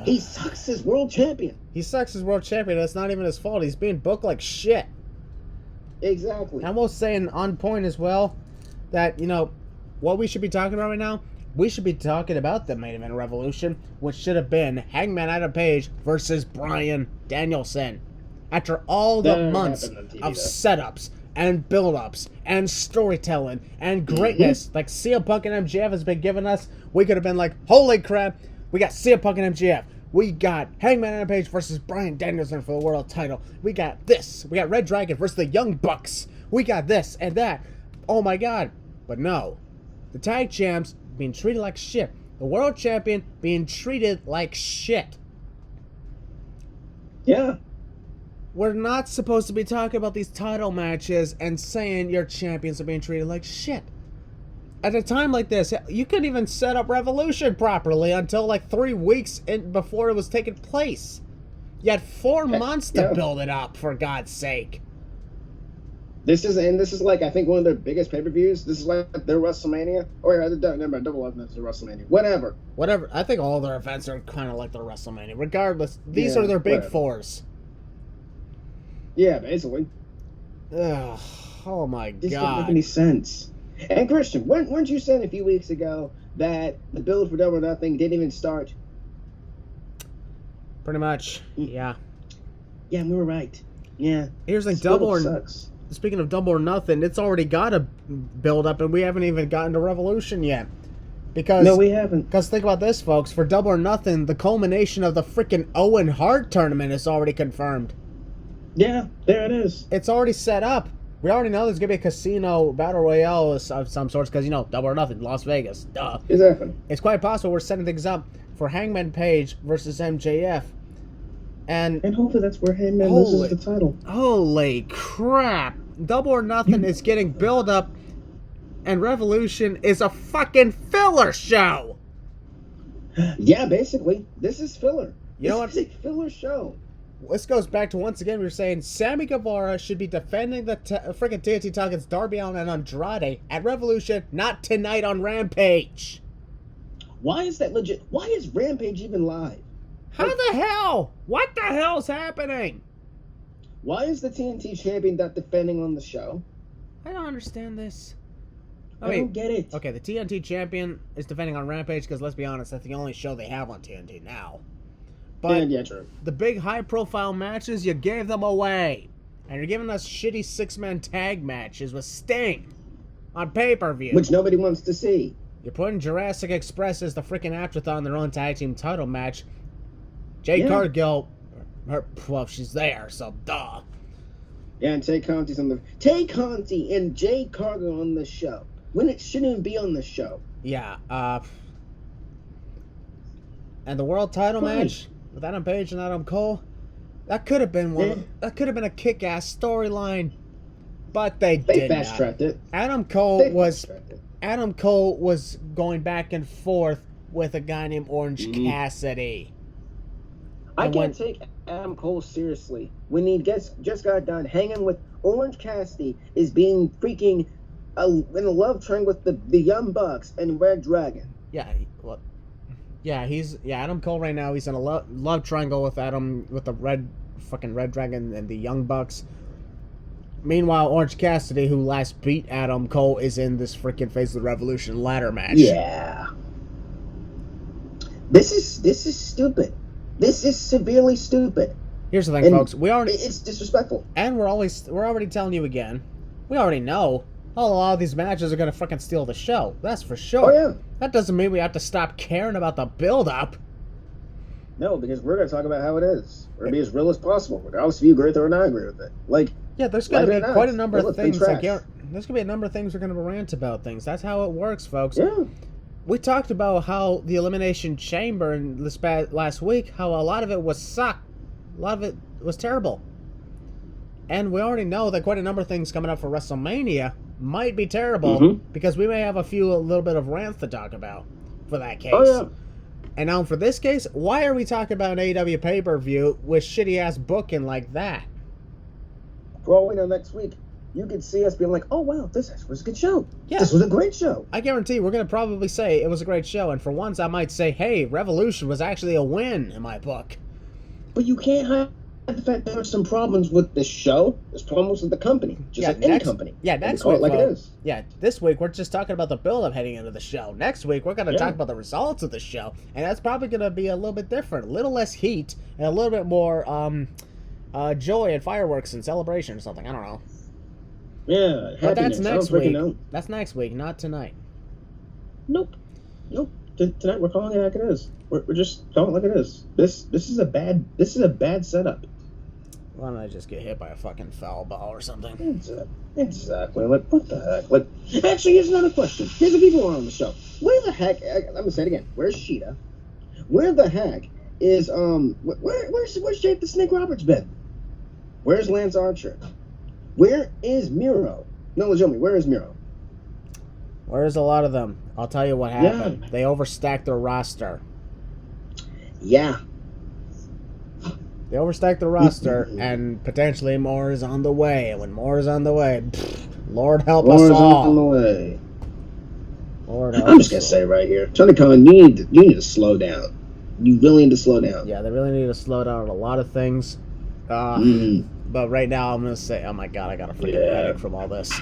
He sucks as world champion.
He sucks as world champion. It's not even his fault. He's being booked like shit.
Exactly.
I will say on point as well that, what we should be talking about right now, we should be talking about the main event Revolution, which should have been Hangman Adam Page versus Bryan Danielson. After all the months of setups and build-ups and storytelling and greatness like CM Punk and MJF has been giving us, we could have been like, holy crap, we got CM Punk and MJF. We got Hangman Adam Page versus Bryan Danielson for the world title. We got this. We got Red Dragon versus the Young Bucks. We got this and that. Oh my god. But no. The tag champs being treated like shit. The world champion being treated like shit.
Yeah.
We're not supposed to be talking about these title matches and saying your champions are being treated like shit. At a time like this, you couldn't even set up Revolution properly until like 3 weeks before it was taking place. You had 4 months to build it up, for God's sake.
This is like, I think, one of their biggest pay-per-views. This is like their WrestleMania. Or never mind, Double Up is their WrestleMania. Whatever.
I think all their events are kind of like their WrestleMania. Regardless, these are their big fours.
Yeah, basically.
Ugh, oh my God.
This doesn't make any sense. And Christian, weren't you saying a few weeks ago that the build for Double or Nothing didn't even start?
Pretty much, yeah.
Yeah, we were right. Yeah.
Here's like
sucks.
Speaking of Double or Nothing, it's already got a build up, and we haven't even gotten to Revolution yet.
No, we haven't.
Because think about this, folks. For Double or Nothing, the culmination of the freaking Owen Hart tournament is already confirmed.
Yeah, there it is.
It's already set up. We already know there's going to be a casino battle royale of some sorts because, Double or Nothing, Las Vegas. Duh.
Exactly.
It's quite possible we're setting things up for Hangman Page versus MJF. And
hopefully that's where Hangman loses the title.
Holy crap. Double or Nothing is getting build up, and Revolution is a fucking filler show.
Yeah, basically. This is filler.
This
is a filler show.
This goes back to, once again, we were saying Sammy Guevara should be defending the freaking TNT title against Darby Allin and Andrade at Revolution, not tonight on Rampage.
Why is that legit? Why is Rampage even live?
How the hell? What the hell's happening?
Why is the TNT champion not defending on the show?
I don't understand this.
I don't get it.
Okay, the TNT champion is defending on Rampage because, let's be honest, that's the only show they have on TNT now. But
yeah, true.
The big high-profile matches, you gave them away. And you're giving us shitty 6-man tag matches with Sting on pay-per-view.
Which nobody wants to see.
You're putting Jurassic Express as the freaking afterthought in their own tag team title match. Jade Cargill, she's there, so duh.
Yeah, and Tay Conti and Jade Cargill on the show when it shouldn't be on the show.
Yeah, and the world title match with Adam Page and Adam Cole, that could have been that could have been a kick-ass storyline, but they did not.
Fast-tracked it.
Adam Cole was going back and forth with a guy named Orange Cassidy.
I can't take Adam Cole seriously when he just got done hanging with Orange Cassidy is being freaking in a love triangle with the Young Bucks and Red Dragon.
Adam Cole right now, he's in a love triangle with the Red Dragon and the Young Bucks. Meanwhile, Orange Cassidy, who last beat Adam Cole, is in this freaking Face of the Revolution ladder match.
Yeah. This is stupid. This is severely stupid.
Here's the thing, folks.
It's disrespectful.
And we're already telling you again. We already know. A lot of these matches are gonna fucking steal the show. That's for sure.
Oh yeah.
That doesn't mean we have to stop caring about the build-up.
No, because we're gonna talk about how it is. We're gonna be as real as possible, regardless if you agree with it or not agree with it.
There's gonna be quite a number of things. There's gonna be a number of things we're gonna rant about things. That's how it works, folks.
Yeah.
We talked about how the Elimination Chamber in this last week, how a lot of it was suck. A lot of it was terrible. And we already know that quite a number of things coming up for WrestleMania might be terrible because we may have a little bit of rants to talk about for that case.
Oh, yeah.
And now for this case, why are we talking about an AEW pay-per-view with shitty-ass booking like that?
For all we know, next week, you could see us being like, oh, wow, this was a good show.
Yeah.
This was a great show.
I guarantee we're going to probably say it was a great show. And for once, I might say, hey, Revolution was actually a win in my book.
But you can't hide the fact there are some problems with the show. There's problems with the company. Just like any company.
Yeah, next week. It is. Yeah, this week we're just talking about the build-up heading into the show. Next week we're going to talk about the results of the show. And that's probably going to be a little bit different. A little less heat and a little bit more joy and fireworks and celebration or something. I don't know.
Yeah,
But that's
happiness. I
next
don't freaking
week.
know.
That's next week, not tonight.
Nope. Tonight we're calling it like it is. We're just calling it like it is. This is a bad setup.
Why don't I just get hit by a fucking foul ball or something?
Exactly. Like, what the heck? Like, actually, here's another question. Here's the people who are on the show. Where the heck? Let me say it again. Where's Sheeta? Where the heck is where's Jake the Snake Roberts been? Where's Lance Archer? Where is Miro? No, legitimately, where is Miro?
Where's a lot of them? I'll tell you what happened. Yeah. They overstacked their roster.
Yeah.
They overstacked the roster, and potentially more is on the way. And when more is on the way, Lord help us all.
More is on the way.
Lord help
I'm just going to say right here. Tony Khan, you need to slow down. You really need to slow down.
Yeah, they really need to slow down on a lot of things. But right now, I'm going to say, oh my God, I got a freaking headache from all this.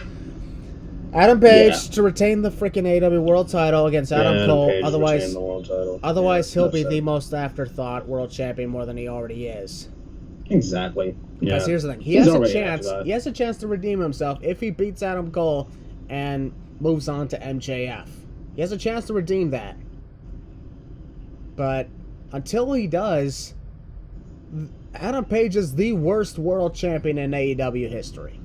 Adam Page to retain the freaking AEW World Title against Adam Cole.
Page
otherwise,
the world title.
Otherwise, he'll be the most afterthought world champion more than he already is.
Exactly.
Because here's the thing: he has a chance. He has a chance to redeem himself if he beats Adam Cole and moves on to MJF. He has a chance to redeem that. But until he does, Adam Page is the worst world champion in AEW history.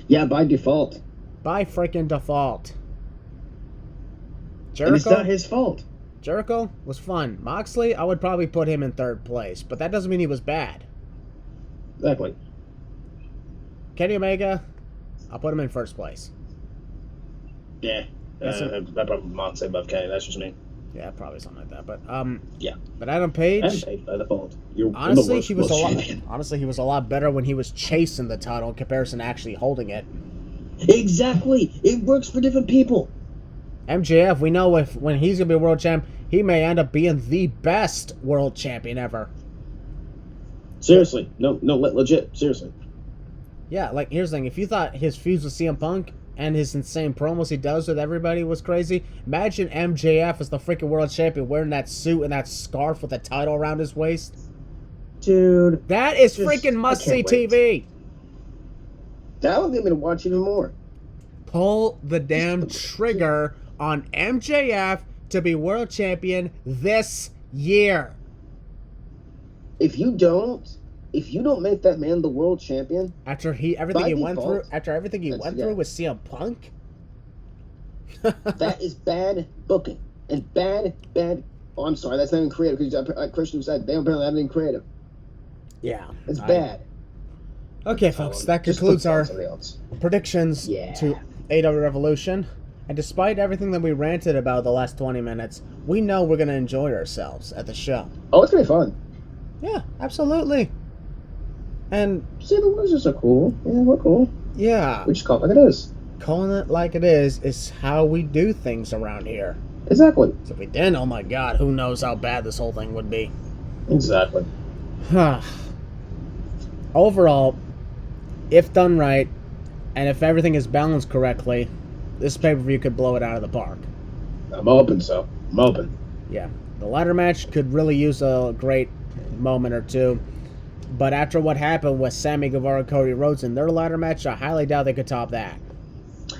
Yeah, by default.
By freaking default.
Jericho, and it's not his fault.
Jericho was fun. Moxley, I would probably put him in third place, but that doesn't mean he was bad.
Exactly.
Kenny Omega, I'll put him in first place.
Yeah. I'd probably Moxley above Kenny. That's just me.
Yeah, probably something like that. But
yeah.
But Adam Page
by default.
Honestly, he was a lot better when he was chasing the title in comparison to actually holding it.
Exactly. It works for different people.
MJF, we know when he's going to be world champ, he may end up being the best world champion ever.
Seriously. No, legit. Seriously.
Yeah, like, here's the thing. If you thought his feuds with CM Punk and his insane promos he does with everybody was crazy, imagine MJF as the freaking world champion wearing that suit and that scarf with a title around his waist.
Dude.
That is freaking must-see TV.
That would get me to watch even more.
Pull the damn trigger on MJF to be world champion this year.
If you don't make that man the world champion,
after everything he went through with CM Punk,
that is bad booking and bad. Oh, I'm sorry, that's not even creative because like Christian said, they apparently haven't been creative.
Yeah,
it's bad.
Okay, folks, that concludes our predictions to AEW Revolution. And despite everything that we ranted about the last 20 minutes, we know we're going to enjoy ourselves at the show.
Oh, it's going to be fun.
Yeah, absolutely. And
see, the Wizards are cool. Yeah, we're cool.
Yeah.
We just call it like it is.
Calling it like it is how we do things around here.
Exactly.
So if we didn't, oh my God, who knows how bad this whole thing would be.
Exactly.
Overall, if done right, and if everything is balanced correctly, this pay-per-view could blow it out of the park.
I'm open.
Yeah. The ladder match could really use a great moment or two. But after what happened with Sammy Guevara and Cody Rhodes in their ladder match, I highly doubt they could top that.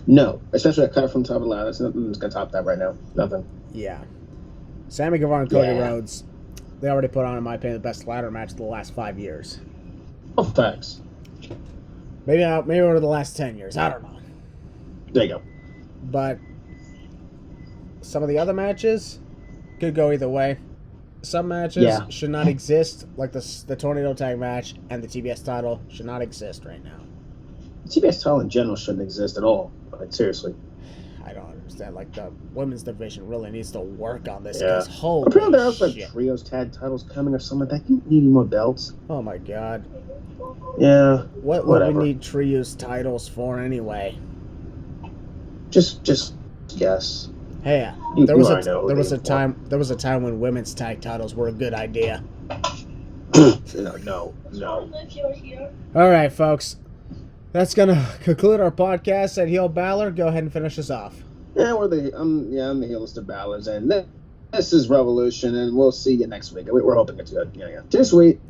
No. Especially a cut from the top of the ladder. There's nothing that's going to top that right now. Nothing.
Yeah. Sammy Guevara and Cody Rhodes, they already put on, in my opinion, the best ladder match of the last 5 years.
Oh, thanks.
Maybe over the last 10 years. I don't know.
There you go.
But some of the other matches could go either way. Some matches should not exist, like the Tornado Tag match and the TBS title should not exist right now.
The TBS title in general shouldn't exist at all. Like, seriously.
I don't understand. Like, the women's division really needs to work on this. Because holy
apparently there are like trios tag titles coming or something like that. You need more belts.
Oh my God.
Yeah.
What would we need trios titles for anyway?
Just guess.
Hey, there was a time when women's tag titles were a good idea.
No.
All right, folks. That's gonna conclude our podcast at Heel Balor. Go ahead and finish us off.
Yeah, I'm the heelest of Balors, and this is Revolution, and we'll see you next week. We're hoping it's good. Yeah. Too sweet.